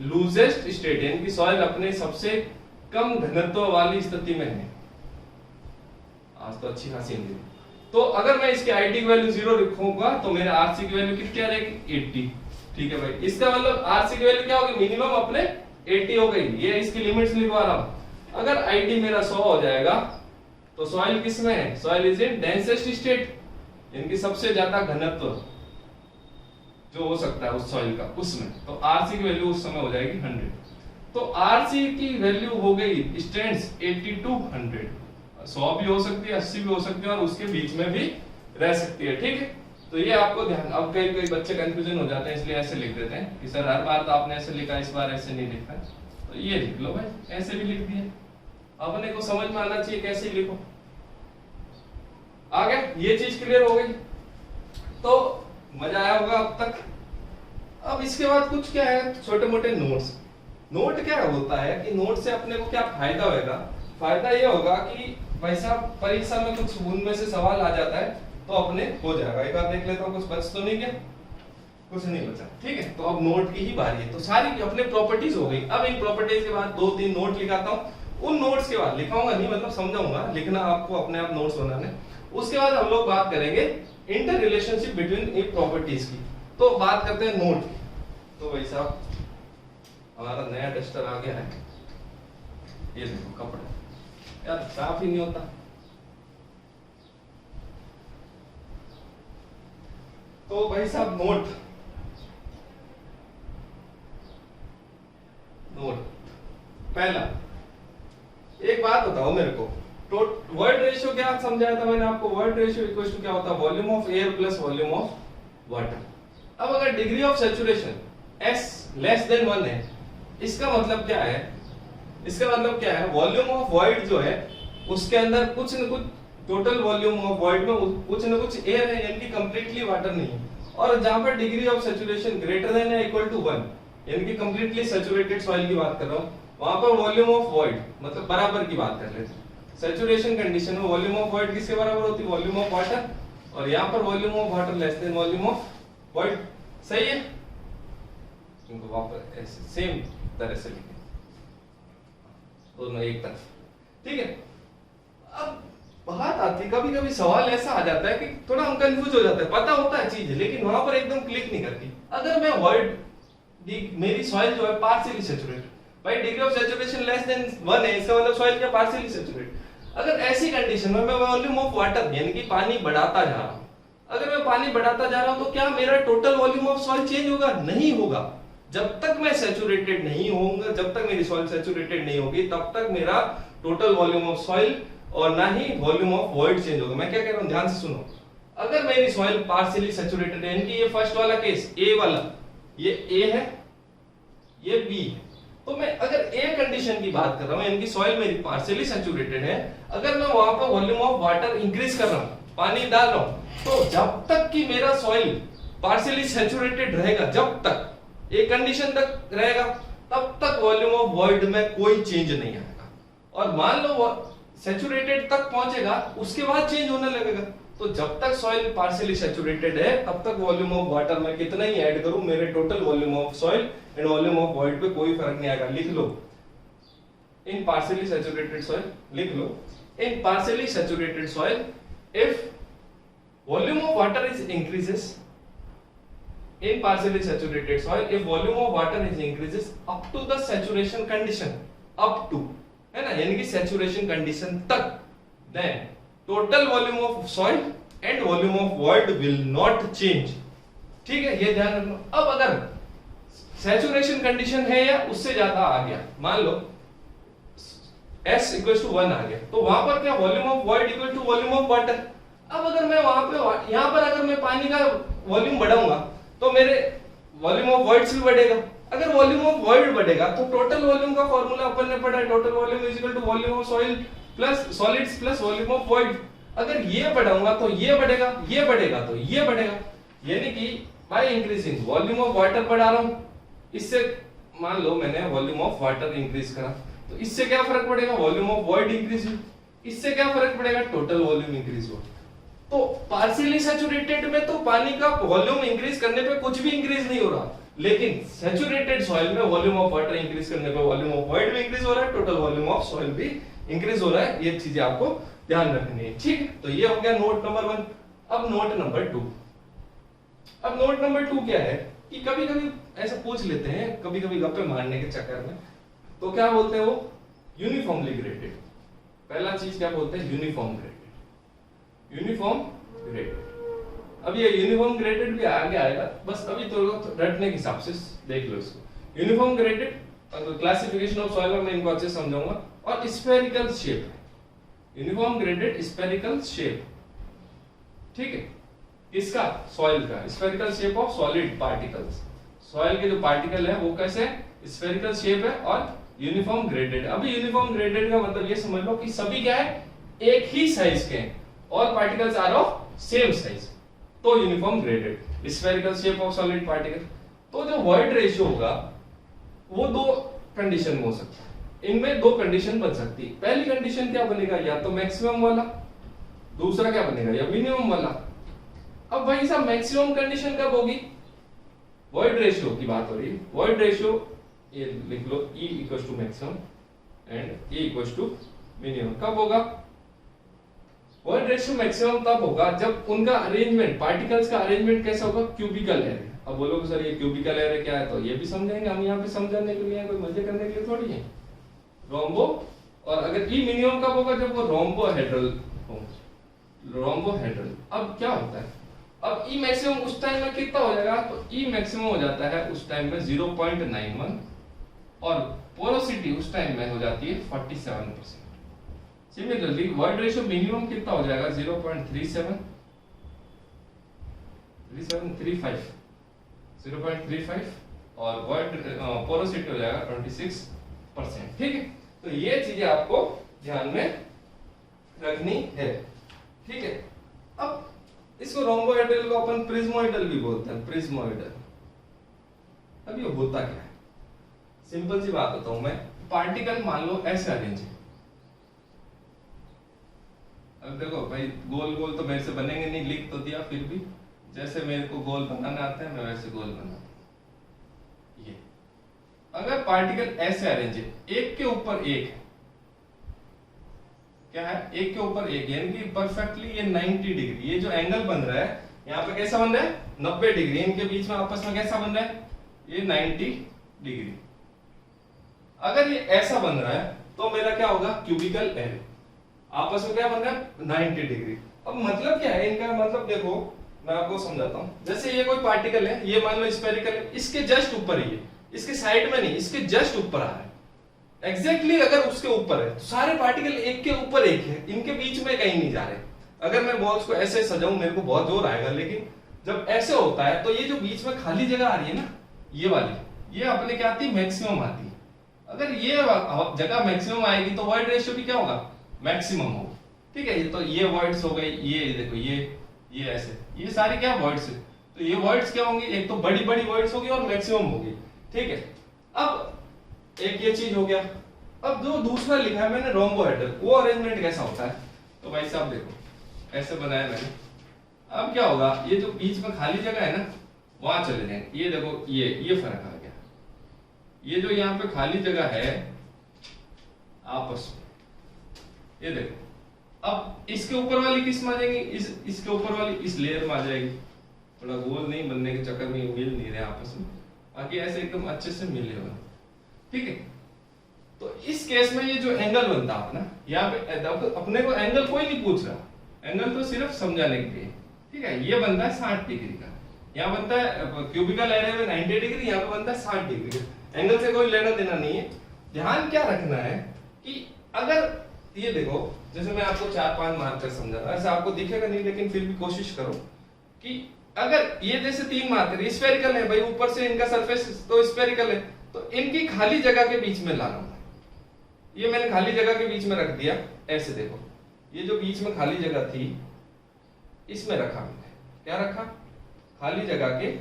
loosest state, यानी कि सॉइल अपने सबसे कम घनत्व वाली स्थिति में है। आज तो अच्छी खासी हिंदी। तो अगर मैं इसके आईडी की वैल्यू 0 रखूंगा तो मेरे आरसी की वैल्यू कितनी आ जाएगी 80। ठीक है भाई, इसका मतलब आरसी की वैल्यू क्या होगी, मिनिमम अपने 80 हो गई। ये इसकी लिमिट्स लिखवा रहा हूं। अगर आईडी मेरा 100 हो जाएगा तो सॉइल किस में है, soil is in densest state, इनकी सबसे ज्यादा घनत्व जो हो सकता है उस सॉइल का उसमें, तो आरसी की वैल्यू उस समय हो जाएगी 100। तो आरसी की वैल्यू हो गई स्ट्रेंथ्स 80 to 100, 100 भी हो सकती है 80 भी हो सकती है और उसके बीच में भी रह सकती है। ठीक है, तो ये आपको ध्यान। अब कई कई बच्चे कंफ्यूजन हो जाते हैं इसलिए ऐसे लिख देते हैं कि सर हर बार तो आपने ऐसे लिखा इस बार ऐसे नहीं लिखा, तो ये लिख लो भाई, ऐसे भी लिख दिए, अपने को समझ में आना चाहिए कैसे लिखो। आ गया, ये चीज क्लियर हो गई, तो मजा आया होगा अब तक। अब इसके बाद कुछ क्या है छोटे मोटे नोट्स। नोट क्या होता है कि नोट से अपने को क्या फायदा होगा, फायदा ये होगा कि भाई साहब परीक्षा में कुछ उनमें से सवाल आ जाता है तो अपने हो जाएगा। एक बार देख लेता हूँ कुछ बच तो नहीं गया, कुछ नहीं बचा, ठीक है। तो अब नोट की ही बारी है। तो सारी अपने प्रॉपर्टीज हो गई। अब इन प्रॉपर्टीज के बाद 2-3 नोट लिखाता हूँ। उन नोट्स के बाद लिखाऊंगा नहीं, मतलब समझाऊंगा, लिखना आपको अपने आप नोट्स बनाने। उसके बाद हम लोग बात करेंगे इंटर रिलेशनशिप बिटवीन ए प्रॉपर्टीज की। तो बात करते हैं नोट की। तो भाई साहब हमारा नया डस्टर आ गया है, ये देखो कपड़ा यार साफ ही नहीं होता। तो भाई साहब नोट पहला, एक बात बताओ मेरे को, वर्ड रेशियो क्या समझाया था मैंने आपको? वर्ड रेशियो इक्वल टू क्या होता है? Volume of air plus volume of water. अब अगर degree of saturation S less than 1 है, इसका मतलब क्या है? इसका मतलब क्या है? वॉल्यूम ऑफ वॉइड जो है उसके अंदर कुछ न कुछ, टोटल वॉल्यूम ऑफ वॉइड में कुछ न कुछ एयर है, यानी कि कंप्लीटली वाटर नहीं है। और जहां पर degree of saturation greater than या इक्वल टू 1, यानी कि कंप्लीटली सैचुरेटेड सॉइल की बात कर रहा हूं, वहां पर वॉल्यूम ऑफ वॉइड मतलब बराबर की बात कर रहे थे। सैचुरेशन कंडीशन में वॉल्यूम ऑफ वॉइड किसके बराबर होती है? Volume of water. और यहां पर volume of water less than volume of void. सही है? इनको वापस ऐसे सेम तरह से लिखें, दोनों एक तरफ, ठीक है। अब बात आती, कभी कभी सवाल ऐसा आ जाता है कि थोड़ा हम कंफ्यूज हो जाते हैं, पता होता है चीज लेकिन वहां पर एकदम क्लिक नहीं करती। अगर मैं वॉइड, मेरी सॉइल जो है पार्शियली सैचुरेटेड, भाई degree of saturation less than 1 है, इसका मतलब सॉइल क्या पार्शियली सैचुरेटेड। अगर ऐसी कंडीशन में मैं वॉल्यूम ऑफ वाटर यानी कि पानी बढ़ाता जा रहा हूं, अगर मैं पानी बढ़ाता जा रहा हूं तो क्या मेरा total volume of soil change होगा? नहीं होगा। जब तक मैं सैचुरेटेड नहीं होऊंगा, जब तक मेरी सॉइल सैचुरेटेड नहीं होगी, तब तक मेरा टोटल वॉल्यूम ऑफ सॉइल और ना ही वॉल्यूम ऑफ वॉइड चेंज होगा। मैं क्या कह रहा हूं, ध्यान से सुनो। अगर मेरी सॉइल पार्शियली सैचुरेटेड है, यानी कि ये फर्स्ट वाला केस ए वाला, ये ए है, ये बी है, तो मैं अगर ए कंडीशन की बात कर रहा हूं, यानी कि सॉइल मेरी पार्शियली सैचुरेटेड है, अगर मैं वहां पर वॉल्यूम ऑफ वाटर इंक्रीज कर रहा हूं, पानी डाल रहा हूं, तो जब तक कि मेरा सॉइल पार्शियली सैचुरेटेड रहेगा, जब तक एक कंडीशन तक रहेगा, तब तक वॉल्यूम ऑफ वॉइड में कोई चेंज नहीं आएगा। और मान लो सैचुरेटेड तक पहुंचेगा, उसके बाद चेंज होने लगेगा। तो जब तक सॉइल पार्शियली सैचुरेटेड है, तब तक वॉल्यूम ऑफ वाटर में कितना ही ऐड करूं, मेरे total volume of soil and volume of void पे कोई फर्क नहीं आएगा। लिख लो, इन पार्शियली सैचुरेटेड सॉइल, लिख लो, in partially saturated soil if volume of water is increases, in partially saturated soil if volume of water is increases up to the saturation condition, up to, है ना, यानी कि saturation condition तक, then total volume of soil and volume of void will not change। ठीक है, ये ध्यान रखना। अब अगर saturation condition है या उससे ज्यादा आ गया, मान लो S equals to 1 आ गया, तो वहां पर क्या volume of void equal to volume of water। अब अगर मैं वहां पे, यहां पर अगर मैं पानी का वॉल्यूम बढ़ाऊंगा तो मेरे वॉल्यूम ऑफ वॉइड्स भी बढ़ेगा। अगर वॉल्यूम ऑफ वॉइड बढ़ेगा तो टोटल वॉल्यूम का फार्मूला अपन ने पढ़ा है, total volume is equal to volume of soil plus solids plus volume of void. अगर ये बढ़ाऊंगा तो ये बढ़ेगा, ये बढ़ेगा तो ये बढ़ेगा, यानी कि by increasing volume of water बढ़ा रहा हूं, इससे मान लो मैंने वॉल्यूम ऑफ वाटर इंक्रीज करा, तो इससे क्या फर्क पड़ेगा? वॉल्यूम ऑफ वॉइड इंक्रीज हुई। इससे क्या फर्क पड़ेगा? टोटल वॉल्यूम इंक्रीज हुआ। तो पार्शियली सैचुरेटेड में तो पानी का वॉल्यूम इंक्रीज करने पे कुछ भी इंक्रीज नहीं हो रहा, लेकिन सैचुरेटेड सॉइल में वॉल्यूम ऑफ वाटर इंक्रीज करने पे वॉल्यूम ऑफ वॉइड भी इंक्रीज हो रहा है, टोटल वॉल्यूम ऑफ सॉइल भी इंक्रीज हो रहा है। ये चीजें आपको ध्यान रखनी है, ठीक। तो ये हो गया नोट नंबर 1। अब नोट नंबर 2। अब नोट नंबर 2 क्या है कि कभी कभी ऐसा पूछ लेते हैं, कभी कभी गप्पे मारने के चक्कर में, तो क्या बोलते हैं वो, यूनिफॉर्मली ग्रेडेड। पहला चीज क्या बोलते हैं? Uniform graded, uniform graded. अब ये यूनिफॉर्म ग्रेडेड भी आगे आएगा, बस अभी तो रटने के हिसाब से देख लो इसको। Uniform graded classification of soil में मैं इनको अच्छे समझाऊंगा। और spherical shape, uniform graded spherical shape, ठीक है, किसका? सॉइल का। Spherical shape of solid particles, soil के जो पार्टिकल है वो कैसे स्फेरिकल शेप है और यूनिफॉर्म ग्रेडेड। अभी यूनिफॉर्म ग्रेडेड का मतलब ये समझ लो कि सभी क्या है, एक ही साइज के हैं, all particles are of same size, तो uniform graded. Spherical shape of solid particle. तो जो वॉइड रेशियो होगा वो 2 कंडीशन में हो सकता है, इनमें 2 कंडीशन बन सकती है। पहली कंडीशन क्या बनेगा, या तो मैक्सिमम वाला, दूसरा क्या बनेगा, या मिनिमम वाला। अब भाई साहब मैक्सिमम कंडीशन कब होगी? वॉइड रेशियो की बात हो रही है। वॉइड रेशियो ये लिख लो, E equals to maximum and A equals to minimum. कब होगा? वॉइड रेशियो मैक्सिमम तब होगा जब उनका अरेंजमेंट, पार्टिकल्स का अरेंजमेंट कैसा होगा? Cubical array. अब बोलोगे सर ये क्यूबिकल एरे क्या है, तो ये भी समझेंगे हम, यहाँ पे समझाने के लिए, कोई मजे करने के लिए थोड़ी है। रोम्बो, और अगर ई मिनिमम कब होगा? जब वो रोम्बोहेड्रल हो। रोम्बोहेड्रल। अब क्या होता है? अब ई मैक्सिमम उस टाइम में कितना हो जाएगा? तो ई मैक्सिमम हो जाता है उस टाइम में 0.91 और पोरोसिटी उस टाइम में हो जाती है 47%। सिमिलरली वॉइड रेशियो मिनिमम कितना हो जाएगा? 0.37 0.35 और वॉइड पोरोसिटी हो जाएगा 26%। ठीक है, तो ये चीजें आपको ध्यान में रखनी है। ठीक है, अब इसको रोम्बोहेड्रल को अपन प्रिज्मोइडल भी बोलते हैं, प्रिज्मोइडल। अब ये होता क्या है? सिंपल सी बात बताऊं मैं, पार्टिकल मान लो ऐसे अरेंज है। अब देखो भाई, गोल गोल तो मेरे से बनेंगे नहीं, लिख तो दिया, फिर भी जैसे मेरे को गोल बनाना आता है मैं वैसे गोल बनाता हूं। ये अगर पार्टिकल ऐसे अरेंज है, एक के ऊपर एक है, क्या है? एक के ऊपर एक, यानी कि परफेक्टली ये 90 डिग्री, ये जो एंगल बन रहा है यहाँ पे कैसा बन रहा है? 90 डिग्री। इनके बीच में आपस में कैसा बन रहा है? ये 90 डिग्री। अगर ये ऐसा बन रहा है तो मेरा क्या होगा? Cubical array. आपस में क्या बन रहा है? 90 डिग्री। अब मतलब क्या है इनका? मतलब देखो मैं आपको समझाता हूं। जैसे ये कोई पार्टिकल है, ये मान लो स्फेरिकल है, इसके जस्ट ऊपर ही है, इसके साइड में नहीं, इसके जस्ट ऊपर आ रहा है। एग्जैक्टली अगर उसके ऊपर है तो सारे पार्टिकल एक के ऊपर एक है, इनके बीच में कहीं नहीं जा रहे। अगर मैं बॉल्स को ऐसे सजाऊं मेरे को बहुत जोर आएगा, लेकिन जब ऐसे होता है तो ये जो बीच में खाली जगह आ रही है ना, ये वाली, ये अपने क्या आती है? मैक्सिमम आती है। अगर ये जगह मैक्सिमम आएगी तो वॉइड रेशियो भी क्या होगा? मैक्सिमम होगा। ठीक है, तो ये वॉइड्स हो गई, ये देखो ये ऐसे, ये सारी क्या वॉइड्स है। तो ये वॉइड्स क्या होंगी? एक तो बड़ी बड़ी वॉइड्स होगी और मैक्सिमम होगी। ठीक है, अब एक ये चीज हो गया। अब जो दूसरा लिखा है मैंने रोम्बोहेड्रल, वो अरेंजमेंट कैसा होता है? तो भाई साहब देखो ऐसे बनाया मैंने। अब क्या होगा? ये जो बीच में खाली जगह है ना, वहां चले जाएंगे। ये देखो ये फर्क आ गया। ये जो यहाँ पे खाली जगह है आपस में, ये देखो, अब इसके ऊपर वाली किस में आ जाएगी? इसके ऊपर वाली इस लेयर में आ जाएगी। थोड़ा गोल नहीं बनने के चक्कर में मिल नहीं रहे आपस में, बाकी ऐसे एकदम अच्छे से मिले हुए। ठीक है, तो इस केस में ये जो एंगल बनता है ना, यहाँ पे अपने को एंगल कोई नहीं पूछ रहा, एंगल तो सिर्फ समझाने के लिए। ठीक है, ये बनता है 60 डिग्री का, यहाँ बनता है क्यूबिकल एरे में 90 डिग्री, यहाँ पे बनता है 60 डिग्री का। एंगल से कोई लेना देना नहीं है। ध्यान क्या रखना है कि अगर ये देखो, जैसे मैं आपको 4-5 मार्कर समझा रहा, ऐसा आपको दिखेगा नहीं, लेकिन फिर भी कोशिश करो कि अगर ये जैसे 3 मार्कर स्फेरिकल है भाई, ऊपर से इनका सरफेस तो स्फेरिकल है, तो इनकी खाली जगह के बीच में ला रहा हूं। ये मैंने खाली जगह के बीच में रख दिया। ऐसे देखो, ये जो बीच में खाली जगह थी इसमें रखा मैंने, क्या रखा? खाली जगह के,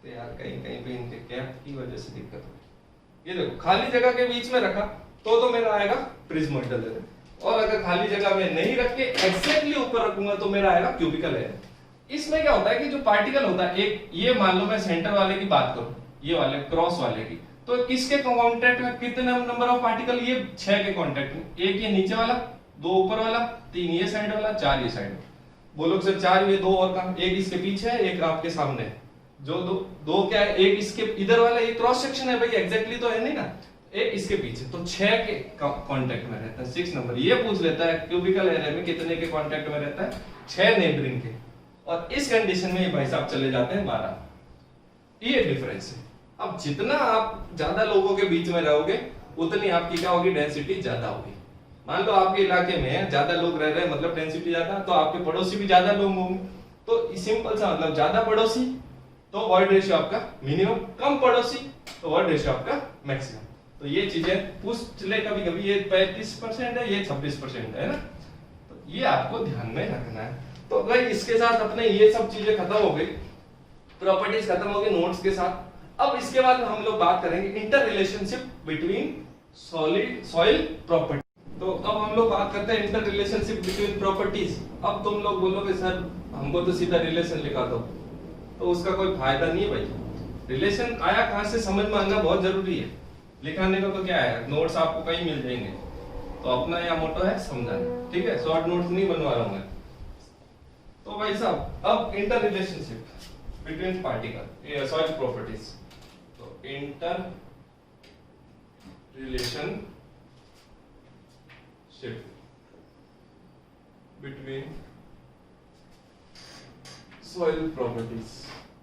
तो यार कहीं कहीं पे इनके कैप की वजह से दिक्कत हो। ये देखो खाली जगह के बीच में रखा तो मेरा आएगा प्रिज्मोइडल एरे, और अगर खाली जगह में नहीं रख के एग्जैक्टली ऊपर रखूंगा तो मेरा आएगा क्यूबिकल एरे। इसमें क्या होता है कि जो पार्टिकल होता है, एक ये मान लो मैं सेंटर वाले की बात करूं, ये वाले क्रॉस वाले की, तो किसके कांटेक्ट में कितने नंबर ऑफ पार्टिकल? ये 6 के कांटेक्ट में। एक ये नीचे वाला, 2 ऊपर वाला, 3 ये साइड वाला, 4 ये साइड। बोलो सर 4 ये 2 और का, एक इसके पीछे है, एक आपके सामने है। जो दो क्या है? एक इसके इधर वाला, ये क्रॉस सेक्शन है भाई, एग्जैक्टली तो है नहीं ना, एक इसके पीछे, तो 6 के कांटेक्ट में रहता है। 6 नंबर ये पूछ लेता है क्यूबिकल एरे में कितने के कांटेक्ट में रहता है? 6 नेबरिंग के। और इस कंडीशन में ये भाई साहब चले जाते हैं 12। ये डिफरेंस है। अब जितना आप ज्यादा लोगों के बीच में रहोगे उतनी आपकी क्या होगी? डेंसिटी ज्यादा होगी। मान लो आपके इलाके में ज्यादा लोग रह रहे हैं, मतलब डेंसिटी ज्यादा, तो आपके पड़ोसी भी ज्यादा लोग होंगे। तो सिंपल सा मतलब, ज्यादा पड़ोसी तो वॉइड रेशियो आपका मिनिमम, कम पड़ोसी तो वॉइड रेशियो आपका मैक्सिमम। तो ये चीजें पूछ ले कभी कभी, ये 35% है, ये 26% है ना, तो ये आपको ध्यान में रखना है। तो भाई इसके साथ अपने ये सब चीजें खत्म हो गई, प्रॉपर्टीज खत्म हो गई नोट्स के साथ। अब इसके बाद हम लोग बात करेंगे inter relationship between soil property. तो अब हम लोग बात करते हैं इंटर रिलेशनशिप बिटवीन प्रॉपर्टीज। अब तुम लोग बोलोगे सर हमको तो सीधा रिलेशन लिखा दो, तो उसका कोई फायदा नहीं है भाई। रिलेशन आया कहां से समझ में आना बहुत जरूरी है। लिखाने का तो क्या है, नोट्स आपको कहीं मिल जाएंगे, तो अपना यह मोटो है समझाना, ठीक है। शॉर्ट नोट्स नहीं बनवा रहा हूं मैं। तो भाई साहब अब inter relationship between particle, soil properties. तो inter relationship between soil properties.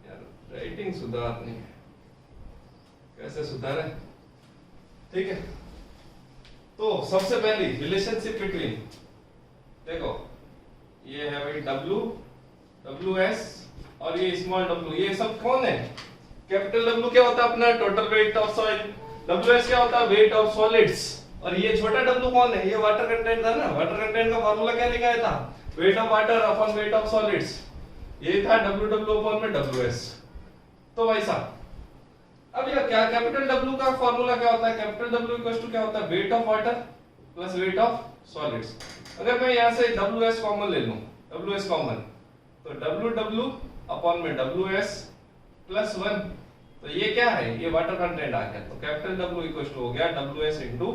यार राइटिंग सुधारनी है, कैसे सुधारे, ठीक है। तो सबसे पहली रिलेशनशिप बिटवीन, देखो ये है भाई डब्ल्यू एस और ये स्मॉल डब्ल्यू, ये सब कौन है? कैपिटल डब्ल्यू क्या होता है अपना total weight of soil, W S क्या होता है वेट ऑफ सॉलिड्स, और ये छोटा डब्ल्यू कौन है? ये वाटर कंटेंट था ना। वाटर कंटेंट का फार्मूला क्या लिखा था? Wait of water upon weight of solids. ये था डब्ल्यू अपॉन में डब्ल्यू एस। तो भाई साहब अब ये क्या कैपिटल डब्ल्यू का फार्मूला क्या होता है? कैपिटल डब्ल्यू इक्वल्स टू क्या होता है? Weight of water plus wait of solids. अगर मैं यहां से डब्ल्यू एस कॉमन ले लूं, डब्ल्यू एस कॉमन, तो डब्ल्यू अपॉन में डब्ल्यू एस प्लस 1, तो ये क्या है? ये वाटर कंटेंट आ गया। तो कैपिटल डब्ल्यू इक्वल्स टू हो गया डब्ल्यू एस इंटू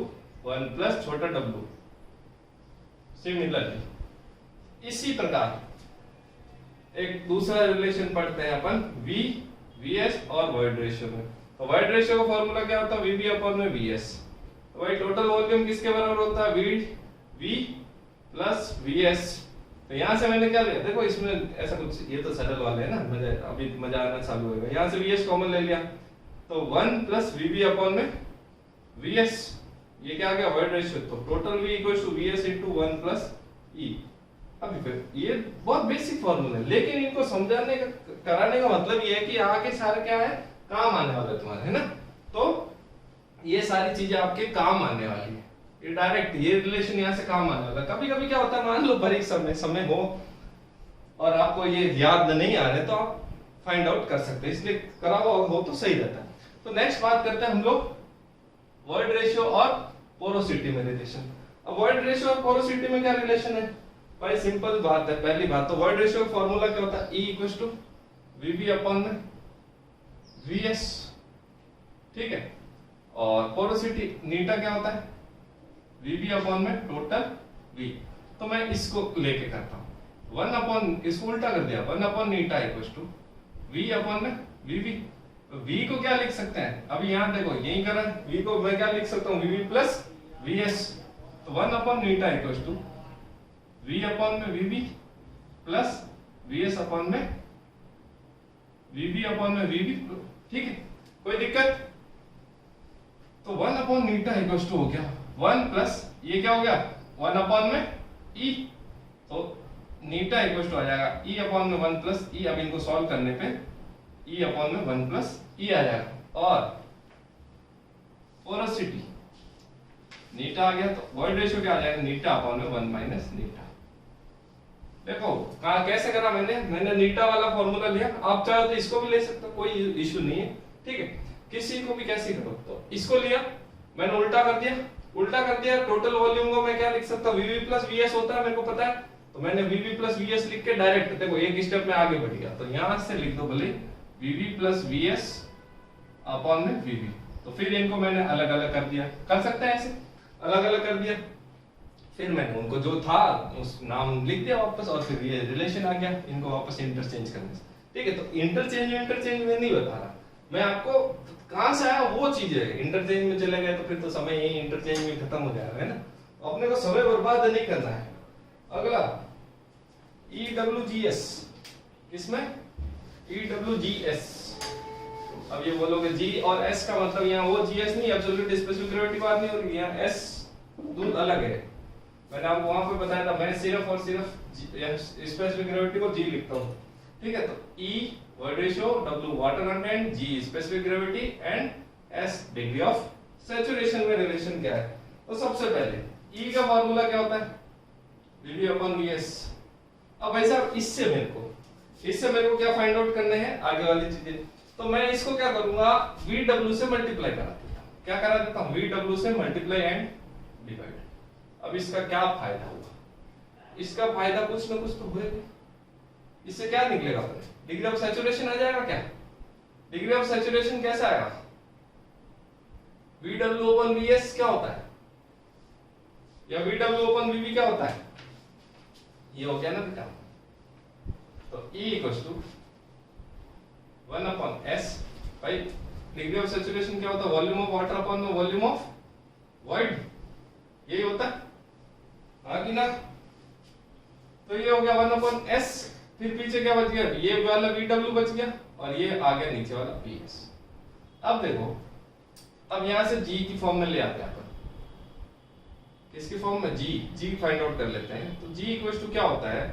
1 प्लस छोटा डब्ल्यू। सिमिलरली इसी प्रकार एक दूसरा रिलेशन पढ़ते हैं अपन वी एस और वॉइड रेशियो में। तो वॉइड रेशियो का फार्मूला क्या होता है? वी अपॉन में वी एस। तो भाई टोटल वॉल्यूम किसके बराबर होता है? V plus V S. तो यहां से मैंने क्या लिया, देखो इसमें ऐसा कुछ, ये तो सरल वाले है ना, मजा अभी मजा आना चालू होगा। यहां से वी एस कॉमन ले लिया, तो 1 प्लस वी अपॉन में वी एस, ये क्या आ गया? Void ratio. तो total V equals to V S into 1 plus E. अभी फिर ये बहुत बेसिक फॉर्मूला है, लेकिन इनको समझाने का कराने का मतलब ये है कि आगे सारे क्या है, काम आने वाले तुम्हारे, है ना। तो ये सारी चीजें आपके काम आने वाली है, ये डायरेक्ट ये रिलेशन यहाँ से काम आने वाला। कभी कभी क्या होता है, मान लो परीक्षा समय हो और आपको ये याद नहीं आ रहे, तो आप फाइंड आउट कर सकते हैं, इसलिए करा हुआ हो तो सही रहता है। तो नेक्स्ट बात करते हैं हम लोग वॉइड रेशियो और पोरोसिटी में रिलेशन। अब वॉइड रेशियो और पोरोसिटी में क्या रिलेशन है भाई? सिंपल बात है। पहली बात तो वॉइड रेशियो का फार्मूला क्या होता है? E equals to VV upon में वीएस, ठीक है। और पोरोसिटी नीटा क्या होता है? वीवी अपॉन में टोटल वी। तो मैं इसको लेके करता हूं 1 अपॉन, इसको उल्टा कर दिया, 1 अपॉन नीटा इक्वल्स टू वी अपॉन में वीवी। तो वी को क्या लिख सकते हैं? अभी यहां देखो यही कर रहा है, वी को मैं क्या लिख सकता हूं? VV plus VS. तो 1 अपॉन नीटा इक्वल्स टू वी अपॉन में वीवी प्लस वीएस अपॉन में वीवी अपॉन में वीवी, ठीक है, कोई दिक्कत? तो 1 अपॉन नीटा इक्वल्स टू हो गया 1 प्लस ये क्या हो गया 1 अपॉन में ई, तो नीटा इक्वल्स टू आ जाएगा ई अपॉन में 1 प्लस ई। अब इनको सॉल्व करने पे ई अपॉन में 1 प्लस ई आ जाएगा। और पोरोसिटी नीटा आ गया, तो वॉइड रेशियो क्या आ जाएगा? नीटा अपॉन में 1 माइनस नीटा। देखो कहा कैसे करा मैंने नीटा वाला फॉर्मूला लिया, आप चाहो तो इसको भी ले सकते हो, कोई इश्यू नहीं है, ठीक है। किसी को भी कैसे करो, तो इसको लिया मैंने उल्टा कर दिया, टोटल वॉल्यूम को मैं क्या लिख सकता हूँ? वीवी प्लस वीएस होता है, मेरे को पता है, तो मैंने वीवी प्लस वीएस लिख के डायरेक्ट देखो एक स्टेप में आगे बढ़ गया। तो यहां से लिख दो भले वीवी प्लस वीएस अपॉन में वीवी। तो फिर इनको मैंने अलग अलग कर दिया, कर सकते हैं ऐसे अलग अलग कर दिया। फिर मैंने उनको जो था उस नाम लिख दिया वापस, और फिर ये रिलेशन आ गया इनको वापस इंटरचेंज करने से, ठीक है। तो इंटरचेंज में नहीं बता रहा मैं आपको, कहां से आया वो चीज है। इंटरचेंज में चले गए तो फिर तो समय यही इंटरचेंज में खत्म हो जाएगा, है ना। अपने को समय बर्बाद नहीं करना है। अगला EWGS, किसमें? EWGS। अब ये बोलोगे G और S का मतलब यहाँ वो GS नहीं, एब्सोल्यूट स्पेसिफिक ग्रेविटी बात नहीं हो रही, यहाँ S दूर अलग है। मैंने आपको वहां पे बताया था, मैं सिर्फ और सिर्फ स्पेसिफिक ग्रेविटी को G लिखता हूँ, ठीक है। तो E void ratio, W water content, G specific gravity and S degree of saturation में रिलेशन क्या है। तो सबसे पहले E का फार्मूला क्या होता है? VV upon VS। अब भाई साहब इससे मेरे को क्या फाइंड आउट करने हैं आगे वाली चीजें। तो मैं इसको क्या करूंगा? VW से मल्टीप्लाई करा देता हूं। क्या करा देता हूं? VW से मल्टीप्लाई एंड डिवाइड। अब इसका क्या फायदा होगा? इसका फायदा कुछ ना कुछ तो होगा, इससे क्या निकलेगा अपने, डिग्री ऑफ सैचुरेशन आ जाएगा क्या? डिग्री ऑफ सैचुरेशन कैसा आएगा? VW ओपन VS क्या होता है, या VW ओपन VB क्या होता है? ये हो गया ना बेटा। तो E equals to 1 upon S, भाई डिग्री ऑफ सैचुरेशन क्या होता है? वॉल्यूम ऑफ वाटर अपॉन में वॉल्यूम ऑफ वॉइड, यही होता है, हाँ कि ना? तो ये हो गया 1 अपॉन S, फिर पीछे क्या बच गया? ये वाला VW बच गया और ये आ गया नीचे वाला VS। अब देखो, अब यहां से G की फॉर्म में ले आते हैं अपन, किसकी फॉर्म में? G फाइंड आउट कर लेते हैं। तो G इक्वल्स टू क्या होता है?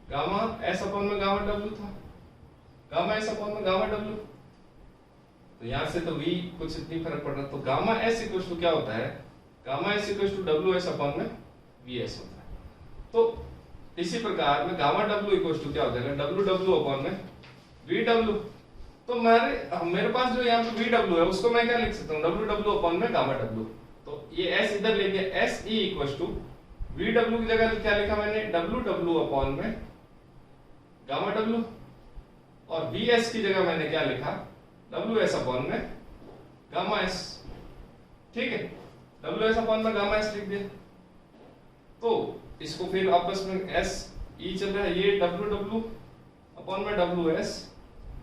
गामा S अपॉन में गामा W था, गामा S अपॉन में गामा W, तो यहां से तो V कुछ इतनी फर्क पड़ रहा, तो गामा S इक्वल्स टू क्या होता है? Gamma S equals to WS upon में VS होता है। तो इसी प्रकार में गामा W इक्वल्स टू क्या हो जाएगा? WW अपॉन में VW। तो मेरे पास जो यहाँ पे VW है उसको मैं क्या लिख सकता हूँ? WW अपॉन में गामा W। तो ये S इधर ले गया, SE इक्वल्स टू VW की जगह क्या लिखा मैंने? WW अपॉन में गामा W, और VS की जगह मैंने क्या लिखा? WS अपॉन में गामा S। ठीक है, WS अपॉन में गामा S लिख दिया। तो इसको फिर आपस में SE चल रहा है, ये WW अपॉन में WS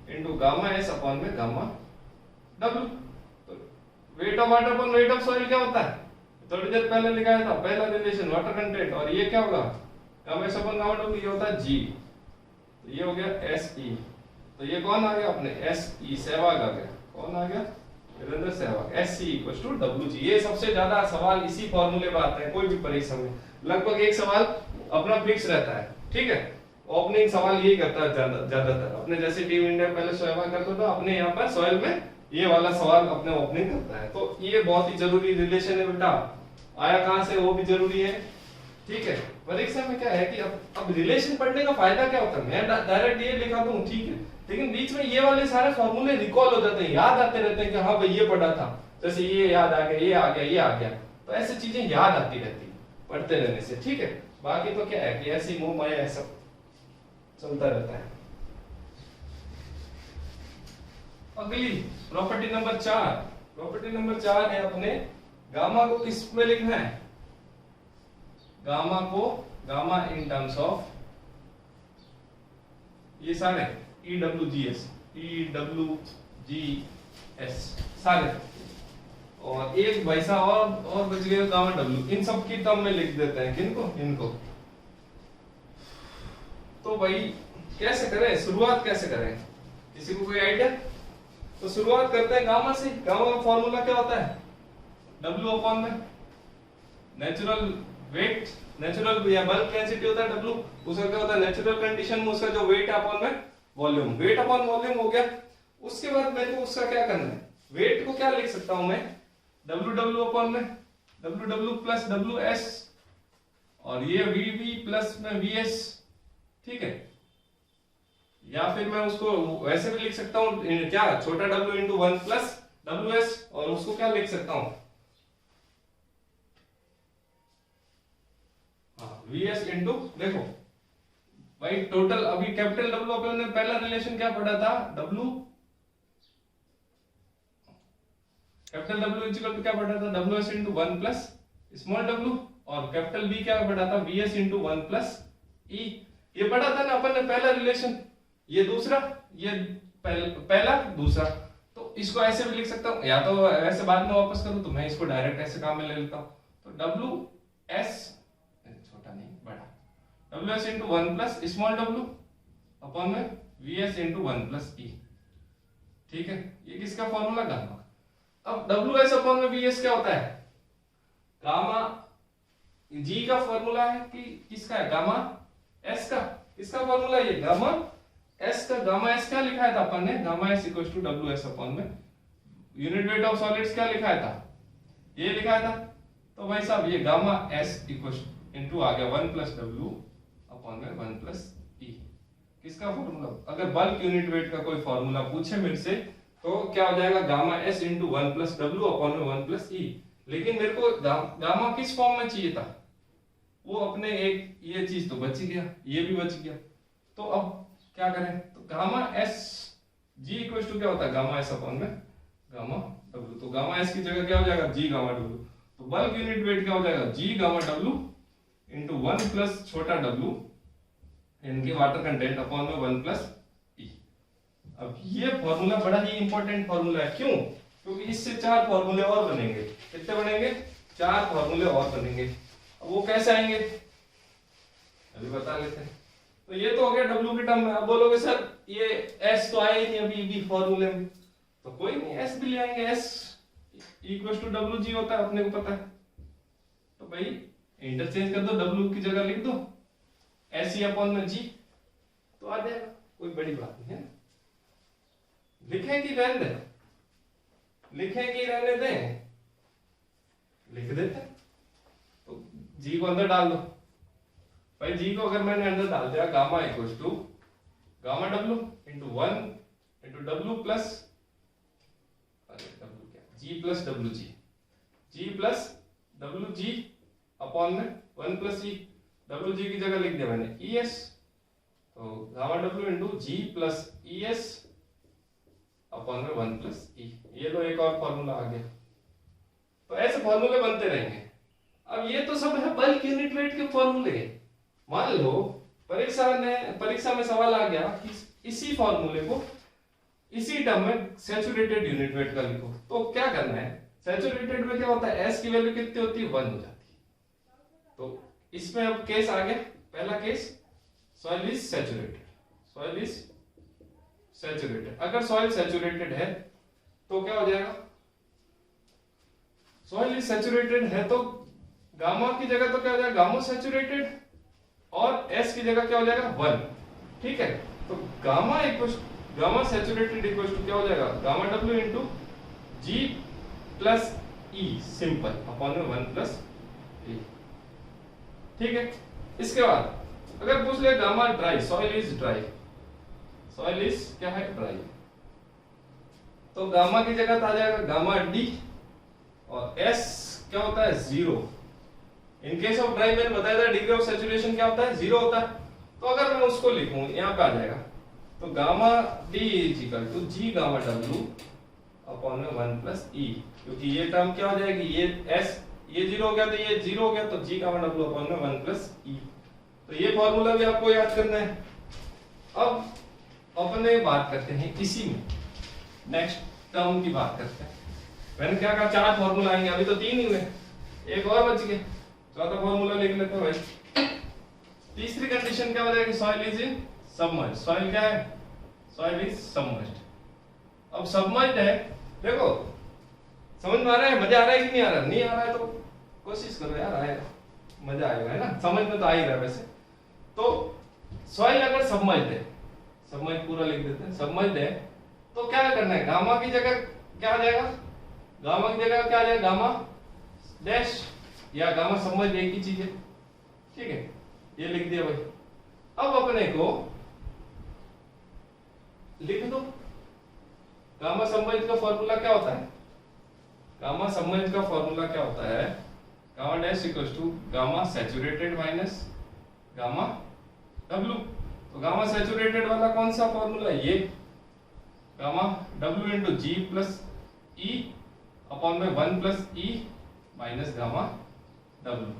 into gamma S upon में गामा W। तो wait of water upon weight of soil क्या होता है? थोड़ी देर पहले लिखाया था, पहला रिलेशन वाटर कंटेंट, और ये क्या होगा? Gamma S upon gamma W, ये होता है G। तो ये हो गया SE। तो ये कौन आ गया अपने? SE, सहवाग आ गया। कौन आ गया? Virender Sehwag. SE equals to WG। ये सबसे ज्यादा सवाल इसी फॉर्मूले में आते हैं, कोई भी परीक्षा में लगभग एक सवाल अपना फिक्स रहता है। ठीक है, ओपनिंग सवाल यही करता है ज्यादातर, अपने जैसे टीम इंडिया पहले सहवाग करता था, अपने यहाँ पर सोयल में ये वाला सवाल अपने ओपनिंग करता है। तो ये बहुत ही जरूरी रिलेशन है बेटा, आया कहां से वो भी जरूरी है। ठीक है, परीक्षा में क्या है कि अब रिलेशन पढ़ने का फायदा क्या होता है? मैं डायरेक्ट ये लिखा दूं, ठीक है, लेकिन बीच में ये वाले सारे फॉर्मूले रिकॉल हो जाते हैं, याद आते रहते हैं कि हाँ भाई ये पढ़ा था, जैसे ये याद आ गया, ये आ गया, ये आ गया। तो ऐसी चीजें याद आती रहती है पढ़ते रहने से। ठीक है, बाकी तो क्या है कि ऐसी मोह माया ऐसा चलता रहता है। अगली प्रॉपर्टी नंबर 4, प्रॉपर्टी नंबर 4 है अपने गामा को किस में लिखना है? गामा को, गामा इन टर्म्स ऑफ ये सारे EWGS सारे, और एक वैसा और बच गया गामा W, इन सब की टर्म में लिख देते हैं। किनको? इनको। तो भाई कैसे करें, शुरुआत कैसे करें? किसी को कोई आइडिया? तो शुरुआत करते हैं गामा से। गामा का फॉर्मूला क्या होता है? W अपॉन में नेचुरल वेट, नेचुरल या बल्क डेंसिटी होता है W, उसका क्या होता है? नेचुरल कंडीशन में उसका जो वेट अपॉन में वॉल्यूम, वेट अपॉन वॉल्यूम हो गया। उसके बाद मेरे को उसका क्या करना है? वेट को क्या लिख सकता हूं मैं? WW अपॉन में WW प्लस WS, और ये VB प्लस में VS। ठीक है, या फिर मैं उसको वैसे भी लिख सकता हूं क्या, छोटा W इंटू 1 प्लस WS, और उसको क्या लिख सकता हूं? VS इंटू, देखो भाई टोटल अभी कैपिटल W अपन ने पहला रिलेशन क्या पढ़ा था? W capital W equal to क्या पढ़ा था? WS into 1 plus small w, और कैपिटल B क्या पढ़ा था? VS into 1 plus E। ये पढ़ा था ना अपन ने पहला रिलेशन, ये दूसरा, ये पहला दूसरा। तो इसको ऐसे भी लिख सकता हूं, या तो ऐसे बाद में वापस करूं, तो मैं इसको डायरेक्ट ऐसे काम में ले लेता हूं। तो WS छोटा नहीं बड़ा, WS into 1 plus small w upon में VS इंटू 1 प्लस E। ठीक है, ये किसका फॉर्मूला? गामा। अब WS अपॉन में VS क्या होता है? गामा G का फॉर्मूला है कि किसका है? गामा S का। इसका फॉर्मूला ये गामा S का, गामा S क्या लिखा था अपन ने? Gamma S equals to WS upon में यूनिट वेट ऑफ सॉलिड्स क्या लिखा था? ये लिखा था। तो भाई साहब ये गामा S इक्वल्स इनटू आ गया 1 प्लस W अपॉन में 1 प्लस E। किसका फॉर्मूला? अगर बल्क यूनिट वेट का कोई फॉर्मूला पूछे मेरे से तो क्या हो जाएगा? Gamma S into 1 plus W upon में 1 प्लस E। लेकिन मेरे को गामा किस फॉर्म में चाहिए था? वो अपने एक ये चीज तो बच ही गया, ये भी बच गया। तो अब क्या करें, तो gamma S G equal to क्या होता है, गामा एस अपॉन में गामा डब्ल्यू। तो गामा एस की जगह क्या हो जाएगा, जी गामा डब्ल्यू। तो बल्क यूनिट वेट क्या हो जाएगा, G gamma W into 1 plus छोटा डब्ल्यू इनकी वाटर कंटेंट अपॉन में 1 प्लस ई। अब ये फॉर्मूला बड़ा ही इंपॉर्टेंट फॉर्मूला है, क्यों, क्योंकि इससे 4 फॉर्मूले और बनेंगे। कितने बनेंगे, 4 फॉर्मूले और बनेंगे। अब वो कैसे आएंगे अभी बता लेते हैं। तो ये तो हो गया डब्ल्यू की टर्म में। अब बोलोगे सर ये एस तो आया ही नहीं अभी भी फॉर्मूले में, तो कोई नहीं, एस भी ले आएंगे। S equal to W G होता है, अपने को पता है। तो भाई इंटरचेंज कर दो, डब्ल्यू की जगह लिख दो एस ई अपॉन में जी, तो आ जाएगा, कोई बड़ी बात नहीं है। लिखें कि रहने दें, लिखें कि रहने दें, लिख देते हैं। तो जी को अंदर डाल दो भाई। जी को अगर मैंने अंदर डाल दिया, gamma equal to gamma W into 1 into W plus, अरे डब्ल्यू क्या, G plus W G, G plus W G upon में 1 प्लस ई। डब्ल्यू जी की जगह लिख दिया मैंने ई एस, तो gamma W into G plus E S upon में 1 प्लस ई। ये तो एक और फॉर्मूला आ गया। तो ऐसे फॉर्मूले बनते रहेंगे। अब ये तो सब है बल्क यूनिट वेट के फॉर्मूले। मान लो परीक्षा में सवाल आ गया कि इसी फॉर्मूले को इसी टर्म में सैचुरेटेड यूनिट वेट का लिखो, तो क्या करना है, सैचुरेटेड में क्या होता है, एस की वैल्यू कितनी होती है, 1 हो जाती है। तो इसमें अब केस आ गया, पहला case soil is saturated, soil is saturated. अगर सॉइल सैचुरेटेड है तो क्या हो जाएगा, सॉइल इज सैचुरेटेड है तो गामा की जगह तो क्या हो जाएगा, गामा सैचुरेटेड, और एस की जगह क्या हो जाएगा 1। ठीक है, तो गामा सैचुरेटेड इक्वल टू क्या हो जाएगा, gamma W into G plus ई सिंपल अपॉन में 1 प्लस ई। ठीक है, इसके बाद अगर पूछ ले gamma dry, soil is dry, soil is क्या है, ड्राई, तो गामा की जगह आ जाएगा गामा डी, और एस क्या होता है 0। इन केस ऑफ ड्राई मैंने बताया था डिग्री ऑफ सैचुरेशन क्या होता है, 0 होता है। तो अगर मैं उसको लिखूं यहाँ पे आ जाएगा, तो gamma D is equal to G gamma W upon में 1 प्लस ई, क्योंकि ये टर्म क्या हो जाएगी, ये एस ये 0 हो गया तो ये 0 हो गया, तो जी गामा डब्ल्यू अपॉन में 1 प्लस ई। तो ये फॉर्मूला भी आपको याद करना है। अब अपन ये बात करते हैं इसी में नेक्स्ट टर्म की बात करते हैं। मैंने क्या कहा 4 फॉर्मूला आएंगे, अभी तो 3 ही हुए, एक और बच गए, चौथा फॉर्मूला लिख लेते हैं भाई। तीसरी कंडीशन क्या हो जाएगी, सॉइल इज सबमर्ज्ड। सॉइल क्या है, सॉइल इज सबमर्ज्ड। अब सबमर्ज्ड है, देखो समझ में आ रहा है, मजा आ रहा है कि नहीं आ रहा, नहीं आ रहा है तो कोशिश करो यार, आएगा, मजा आएगा, है ना, समझ में तो आ ही रहा है वैसे। तो सॉइल अगर सबमर्ज्ड है, सबमर्ज्ड पूरा लिख देते हैं, सबमर्ज्ड है तो क्या करना है, गामा की जगह क्या आ जाएगा, गामा की जगह क्या आ जाएगा, गामा डैश या गामा सबमर्ज्ड एक ही चीज है। ठीक है, ये लिख दिया भाई। अब अपने को लिख दो गामा सबमर्ज्ड का फॉर्मूला क्या होता है, गामा सबमर्ज्ड का फॉर्मूला क्या होता है, gamma dash equals to gamma saturated minus gamma W. तो गामा सैचुरेटेड वाला कौन सा फॉर्मूला है, ये gamma W into G plus E upon में 1 plus E minus gamma W.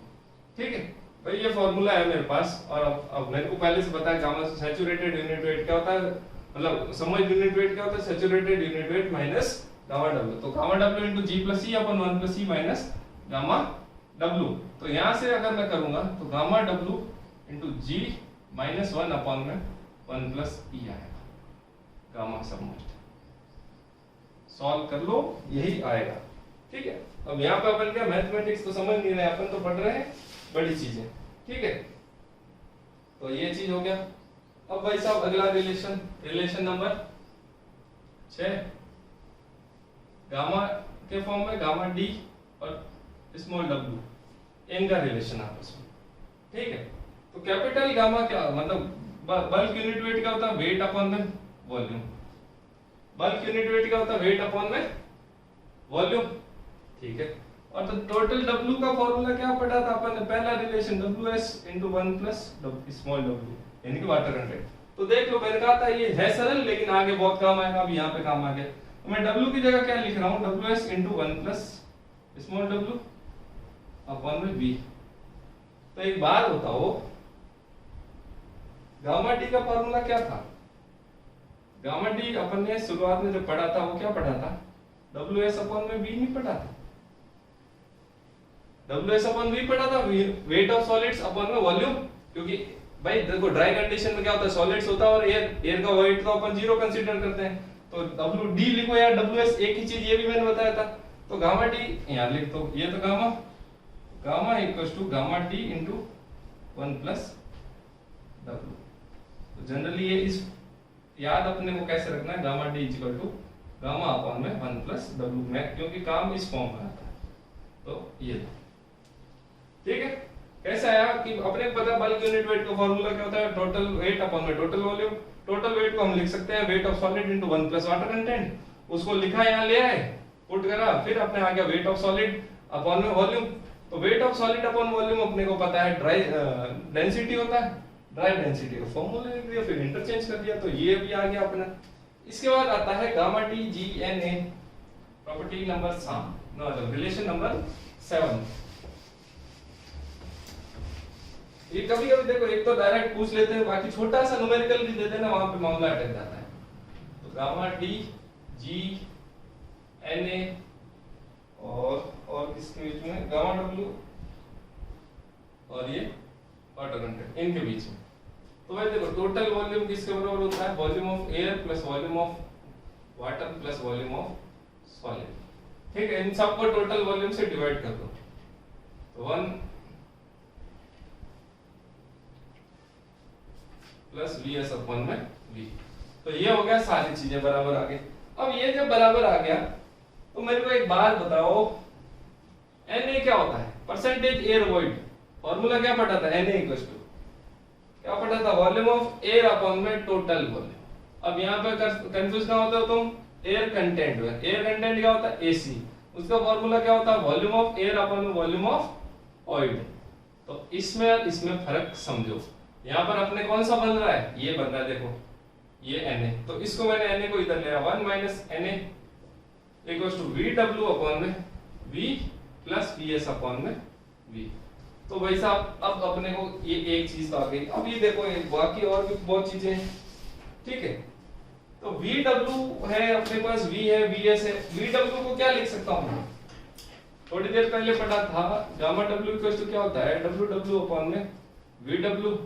ठीक है भाई, ये फॉर्मूला है मेरे पास। और अब मेरे को पहले से पता है गामा सैचुरेटेड यूनिट वेट क्या होता है, मतलब सबमर्ज्ड यूनिट वेट क्या होता है, saturated unit weight minus gamma W. तो gamma W into G plus E upon 1 plus E minus gamma W. तो यहां से अगर मैं करूंगा तो गामा डब्ल्यू इंटू जी माइनस 1 अपॉन में 1 प्लस ई आएगा, गामा सबमर्ज्ड। सॉल्व कर लो, यही आएगा। ठीक है, अब यहाँ पे अपन क्या मैथमेटिक्स तो समझ नहीं रहे, अपन तो पढ़ रहे हैं बड़ी चीजें। ठीक है, तो ये चीज हो गया। अब भाई साहब अगला रिलेशन नंबर 6, गामा के फॉर्म में गामा डी और स्मॉल डब्ल्यू, इनका रिलेशन आपस में। ठीक है, तो कैपिटल गामा क्या मतलब बल्क यूनिट वेट क्या होता है, वेट अपॉन में वॉल्यूम। बल्क यूनिट वेट क्या होता है, वेट अपॉन में वॉल्यूम। ठीक है, और तो टोटल डब्ल्यू का फॉर्मूला क्या पढ़ा था अपन ने, पहला relation W S into 1 plus small W यानी कि वाटर कंटेंट। तो देख लो मैंने कहा था ये है सरल लेकिन आगे बहुत काम आएगा, अब यहाँ पे काम आ गया। तो मैं W की जगह क्या लिख रहा हूँ, WS into 1 plus small w upon में V। तो एक बात बताओ, गामा डी का फॉर्मूला क्या था? गामा डी अपन ने शुरुआत में जो पढ़ा था वो क्या पढ़ा था? WS अपॉन में V नहीं पढ़ा था? WS अपॉन V पढ़ा था, वेट ऑफ सॉलिड्स अपॉन में वॉल्यूम। क्योंकि भाई देखो ड्राई कंडीशन में क्या होता है, सॉलिड्स होता है और एयर का वेट तो अपन जीरो कंसीडर करते हैं, तो WD लिखो या WS एक ही चीज, ये भी मैंने बताया था। तो गामा डी यहाँ लिख दो, ये तो gamma equals to gamma D into 1 plus W। तो जनरली ये इस याद अपने को कैसे रखना है, gamma D equal to gamma upon में 1 प्लस W में, क्योंकि काम इस फॉर्म में आता है। तो ये ठीक है। कैसे आया कि अपने को पता है बल्क यूनिट वेट का फॉर्मूला क्या होता है, टोटल वेट अपॉन में टोटल वॉल्यूम। टोटल वेट को हम लिख सकते हैं wait of solid into 1 plus water content, उसको लिखा यहाँ ले आए, पुट करा, फिर अपने आ गया वेट ऑफ सॉलिड अपॉन में वॉल्यूम। तो wait of solid upon volume अपने को पता है ड्राई डेंसिटी होता है, ड्राई डेंसिटी का फॉर्मूला लिख दिया, फिर इंटरचेंज कर दिया, तो ये भी आ गया अपना। इसके बाद आता है gamma T G N A, property number relation number 7। ये कभी कभी देखो एक तो डायरेक्ट पूछ लेते हैं, बाकी छोटा सा न्यूमेरिकल भी देते हैं ना, वहां पे मामला अटक जाता है। तो gamma D G N A और किसके बीच में, गामा डब्ल्यू और ये वाटर कंटेंट इनके बीच में। तो भाई देखो टोटल वॉल्यूम किसके बराबर होता है, volume of air plus volume of water plus volume of solid. ठीक है, इन सबको टोटल वॉल्यूम से डिवाइड कर दो, तो 1 प्लस Vs अपॉन में V। तो ये हो गया, सारी चीजें बराबर आ गई। अब ये जब बराबर आ गया तो मेरे को एक बात बताओ, Na क्या होता है, परसेंटेज एयर वॉइड। फॉर्मूला क्या पढ़ा था, Na इक्वल्स टू क्या पढ़ा था, वॉल्यूम ऑफ एयर अपॉन में टोटल वॉल्यूम। अब यहाँ पे कंफ्यूज ना होते हो तुम, एयर कंटेंट में, एयर कंटेंट क्या होता है AC, उसका फॉर्मूला क्या होता है, वॉल्यूम ऑफ एयर अपॉन में वॉल्यूम ऑफ ऑइल। तो इसमें फर्क समझो। यहाँ पर अपने कौन सा बन रहा है, ये बन रहा है, देखो ये Na, तो इसको मैंने Na को इधर ले आया, 1 minus Na equals to VW upon में V प्लस Vs अपॉन में V। तो भाई साहब अब अपने को ये एक चीज तो आ गई। अब ये देखो बाकी और भी बहुत चीजें हैं, ठीक है। तो VW है अपने पास, V है, Vs है। VW को क्या लिख सकता हूँ, थोड़ी देर पहले पढ़ा था, गामा W इक्वल्स टू क्या होता है, WW अपॉन में VW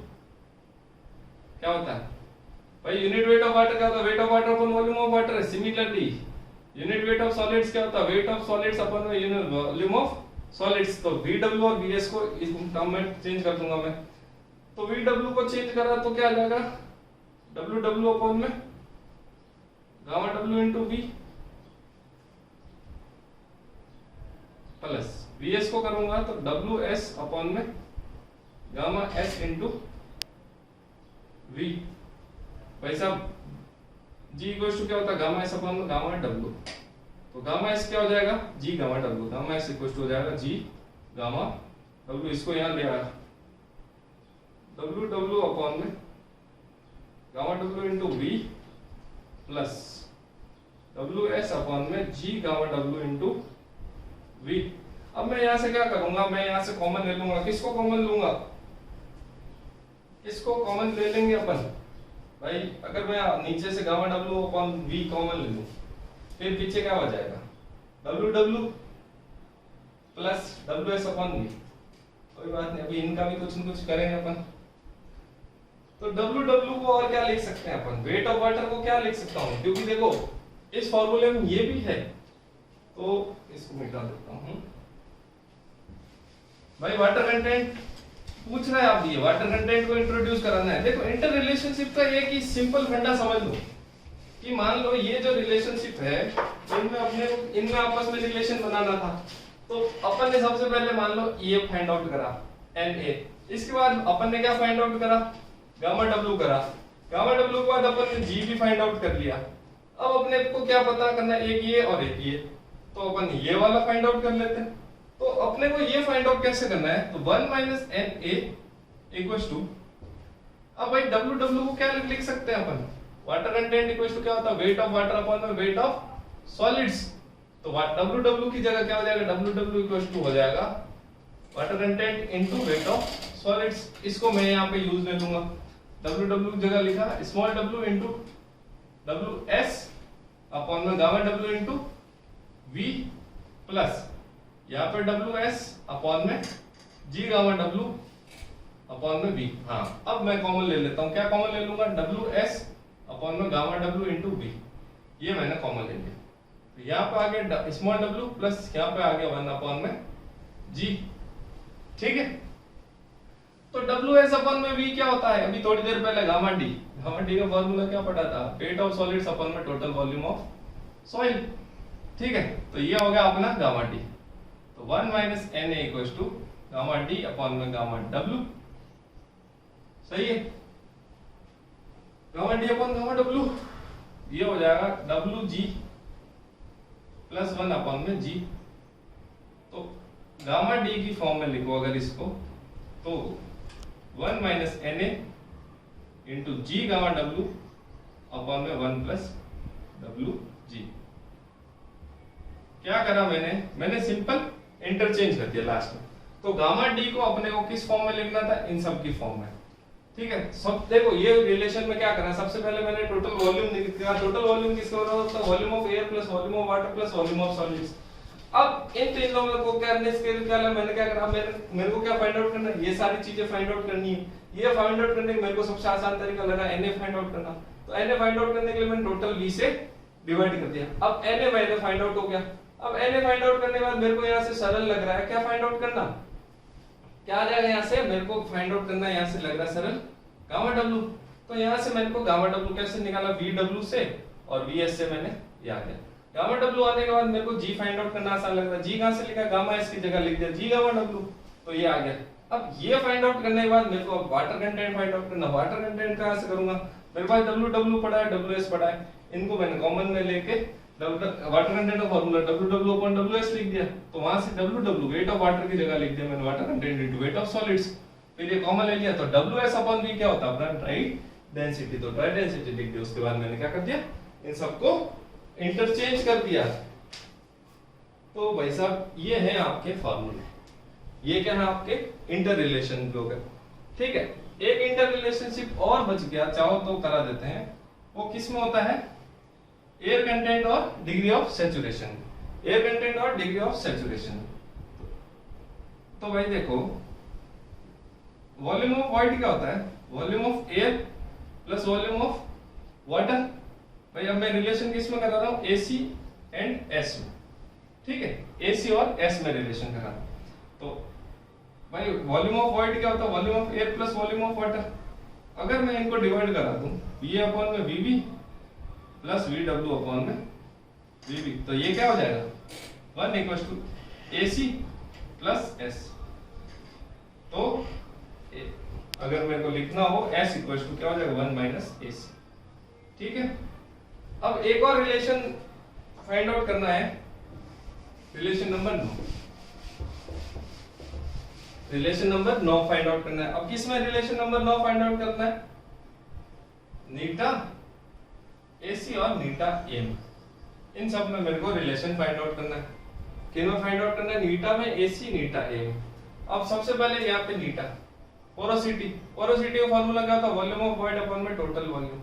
क्या होता है भाई, यूनिट वेट ऑफ वाटर क्या होता है, weight of water upon volume of water है। Similarly unit weight of solids क्या होता है, weight of solids upon volume of solids. तो VW और Vs को इस टर्म में चेंज कर दूंगा मैं। तो VW को चेंज करा तो क्या आ जाएगा, WW अपॉन में gamma W into V plus Vs को करूंगा तो WS अपॉन में गामा S इनटू V। भाई साहब G इक्वल्स टू क्या होता है, gamma S upon gamma W। तो गामा S क्या हो जाएगा, G gamma W, gamma S equals to हो जाएगा G गामा W। इसको यहां ले आया, WW अपॉन में gamma W into V plus WS upon में G gamma W into V। अब मैं यहां से क्या करूंगा, मैं यहां से कॉमन ले लूंगा। किसको कॉमन लूंगा, इसको कॉमन ले लेंगे अपन भाई। अगर मैं नीचे से gamma W upon V common ले लूं, फिर पीछे क्या हो जाएगा, WW plus WS upon V। कोई बात नहीं, अभी इनका भी कुछ न कुछ करेंगे अपन। तो WW को और क्या लिख सकते हैं अपन, वेट ऑफ वाटर को क्या लिख सकता हूं, क्योंकि देखो इस फॉर्मूले में ये भी है, तो इसको मिटा देता हूं भाई। वाटर कंटेंट पूछ रहा है, आप ये वाटर कंटेंट को इंट्रोड्यूस कराना है। देखो इंटर रिलेशनशिप का एक ही सिंपल फंडा समझ लो कि मान लो ये जो रिलेशनशिप है, इनमें आपस में रिलेशन बनाना था। तो अपन ने सबसे पहले मान लो ये फाइंड आउट करा Na, इसके बाद अपन ने क्या फाइंड आउट करा, गामा W करा। गामा W के बाद अपन ने G भी फाइंड आउट कर लिया। अब अपने को क्या पता करना, एक ये और एक ये, तो अपन ये वाला फाइंड आउट कर लेते हैं। तो अपने को ये फाइंड आउट कैसे करना है, तो 1 माइनस Na इक्वल्स टू अब भाई डब्ल्यू डब्ल्यू को क्या लिख सकते हैं अपन, वाटर कंटेंट इक्वल टू क्या होता है, वेट ऑफ वाटर अपॉन में वेट ऑफ सॉलिड्स। तो डब्ल्यू डब्ल्यू की जगह क्या हो जाएगा, डब्ल्यू डब्ल्यू इक्वल टू हो जाएगा water content into wait of solids. इसको मैं यहाँ पे यूज ले लूंगा, डब्ल्यू डब्ल्यू की जगह लिखा small W into W S upon में gamma W into V plus यहाँ पे डब्ल्यू एस अपॉन में जी गामा डब्ल्यू अपॉन में वी। हाँ अब मैं कॉमन ले लेता हूँ, क्या कॉमन ले लूंगा, डब्ल्यू एस अपॉन में गामा डब्ल्यू इनटू वी, ये मैंने कॉमन ले लिया। तो यहाँ पे आ गया स्मॉल डब्ल्यू प्लस यहाँ पे आ गया 1 अपॉन में जी, ठीक है। तो डब्ल्यू एस अपॉन में वी क्या होता है, अभी थोड़ी देर पहले गामा डी का फॉर्मूला क्या पढ़ा था, वेट ऑफ सॉलिड्स अपॉन में टोटल वॉल्यूम ऑफ सॉइल, ठीक है। तो ये हो गया अपना गामा डी। तो 1 minus N A equals to gamma D upon में गामा डब्ल्यू, सही है। Gamma D upon gamma W ये हो जाएगा डब्ल्यू जी प्लस 1 अपॉन में जी। तो गामा डी की फॉर्म में लिखो अगर इसको, तो 1 minus N A into G gamma W upon में 1 प्लस डब्ल्यू जी। क्या करा मैंने सिंपल इंटरचेंज कर दिया लास्ट में। तो गामा डी को अपने को किस फॉर्म में लिखना था, इन सब की फॉर्म में, ठीक है। सब देखो ये रिलेशन में क्या करना, सबसे पहले मैंने टोटल वॉल्यूम लिखा, टोटल वॉल्यूम किसका हो रहा होता है, volume of air plus volume of water plus volume of solids. अब इन तीनों में को क्या करने के लिए मैंने क्या करा, मेरे को क्या फाइंड आउट करना है, ये सारी चीजें फाइंड आउट करनी है। ये फाइंड आउट करने के मेरे को सबसे आसान तरीका लगा Na फाइंड आउट करना। तो Na फाइंड आउट करने के लिए मैंने टोटल V से डिवाइड कर दिया। अब Na मैंने फाइंड आउट हो गया। अब Na फाइंड आउट करने के बाद मेरे को यहाँ से सरल लग रहा है, क्या फाइंड आउट करना, क्या आ जाएगा यहाँ से, मेरे को फाइंड आउट करना है यहाँ से लग रहा है सरल गामा डब्ल्यू। तो यहाँ से मैंने को गामा डब्ल्यू कैसे निकाला, वी डब्ल्यू से और वी एस से मैंने ये आ गया। गामा डब्ल्यू आने के बाद मेरे को जी फाइंड आउट करना आसान लग रहा है। जी कहाँ से लिखा, गामा एस की जगह लिख दिया जी गामा डब्ल्यू, तो ये आ गया। अब ये फाइंड आउट करने के बाद मेरे को वाटर कंटेंट फाइंड आउट करना। वाटर कंटेंट कहाँ से करूंगा, मेरे पास डब्ल्यू डब्ल्यू पड़ा है, डब्ल्यू एस पड़ा है, इनको मैंने कॉमन में लेके वाटर कंटेंट का formula W W upon W S लिख दिया। तो वहां से W W wait of water की जगह लिख दिया मैंने water content into wait of solids, फिर ये कॉमन ले लिया। तो डब्ल्यू एस अपॉन वी क्या होता है अपना ड्राई डेंसिटी, तो ड्राई डेंसिटी लिख दिया। उसके बाद मैंने क्या कर दिया, इन सबको इंटरचेंज कर दिया। तो भाई साहब ये है आपके फार्मूले, ये क्या है आपके इंटर रिलेशन लोग, ठीक है। एक इंटर रिलेशनशिप और बच गया, चाहो तो करा देते हैं। वो किस में होता है, एयर कंटेंट और degree of saturation, air content और डिग्री ऑफ सैचुरेशन। तो भाई देखो वॉल्यूम ऑफ वाइट क्या होता है, volume of air plus volume of water. भाई अब मैं रिलेशन किस में करा रहा हूं, AC एंड S में, ठीक है। AC और S में रिलेशन करा। तो भाई वॉल्यूम ऑफ वाइट क्या होता है, volume of air plus volume of water. अगर मैं इनको डिवाइड करा दूं, VA अपॉन में VB प्लस VW अपॉन में VB, तो ये क्या हो जाएगा 1 equals to AC plus S। तो अगर मेरे को लिखना हो S इक्वल्स टू क्या हो जाएगा 1 माइनस AC, ठीक है। अब एक और रिलेशन फाइंड आउट करना है, relation number 9, relation number 9 find out करना है। अब किसमें रिलेशन नंबर 9 फाइंड आउट करना है, नीटा AC और नीटा M, इन सब में मेरे को रिलेशन फाइंड आउट करना है। किन में फाइंड आउट करना है, नीटा में AC नीटा M। अब सबसे पहले यहाँ पे नीटा, पोरोसिटी, पोरोसिटी का फार्मूला क्या था, वॉल्यूम ऑफ वॉइड अपॉन में टोटल वॉल्यूम,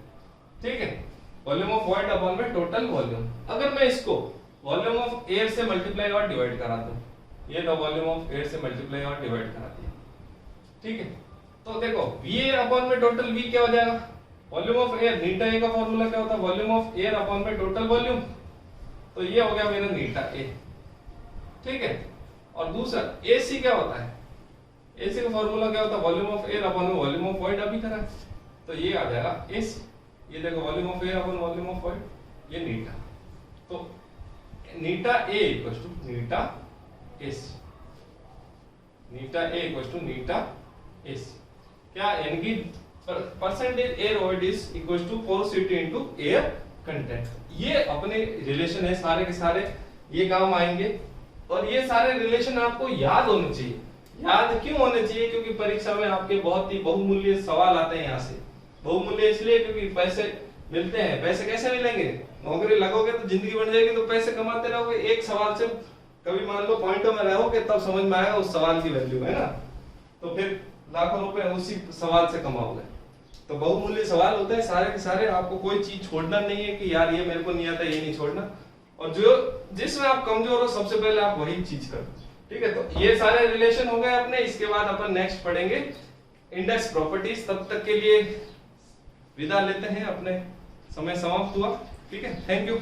ठीक है। वॉल्यूम ऑफ वॉइड अपॉन में टोटल वॉल्यूम। अगर मैं इसको वॉल्यूम ऑफ एयर से मल्टीप्लाई और डिवाइड करा दूं, ये लो वॉल्यूम ऑफ एयर से मल्टीप्लाई और डिवाइड करा दिया, ठीक है। तो देखो VA अपॉन में टोटल V क्या हो जाएगा, volume of air, Neeta A का फार्मूला क्या होता है, वॉल्यूम ऑफ एयर अपॉन में टोटल वॉल्यूम। तो ये हो गया मेरा नीटा A, ठीक है। और दूसरा AC क्या होता है, AC का फार्मूला क्या होता है, वॉल्यूम ऑफ एयर अपॉन में वॉल्यूम ऑफ वॉइड अभी करा, तो ये आ जाएगा AC। ये देखो volume of air upon volume of void, ये नीटा। तो नीटा A इक्वल्स टू नीटा AC, नीटा A इक्वल्स टू नीटा AC। क्या, यानी कि percentage air void is equals to porosity into air content. ये अपने रिलेशन है सारे के सारे, ये काम आएंगे। और ये सारे रिलेशन आपको याद होने चाहिए। याद क्यों होने चाहिए? क्योंकि परीक्षा में आपके बहुत ही बहुमूल्य सवाल आते हैं यहाँ से। बहुमूल्य इसलिए क्योंकि पैसे मिलते हैं। पैसे कैसे मिलेंगे? नौकरी लगोगे तो जिंदगी बन जाएगी, तो पैसे कमाते रहोगे। एक सवाल से कभी मान लो पॉइंटों में रहोगे तब समझ में आएगा उस सवाल की वैल्यू, है ना? तो फिर लाखों रुपए उसी सवाल से कमाओगे। तो बहुमूल्य सवाल होते हैं सारे के सारे। आपको कोई चीज छोड़ना नहीं है कि यार ये मेरे को नहीं आता, ये नहीं छोड़ना। और जो जिसमें आप कमजोर हो सबसे पहले आप वही चीज करो, ठीक है? तो ये सारे रिलेशन हो गए अपने। इसके बाद अपन नेक्स्ट पढ़ेंगे इंडेक्स प्रॉपर्टीज। तब तक के लिए विदा लेते हैं, अपने समय समाप्त हुआ, ठीक है? Thank you.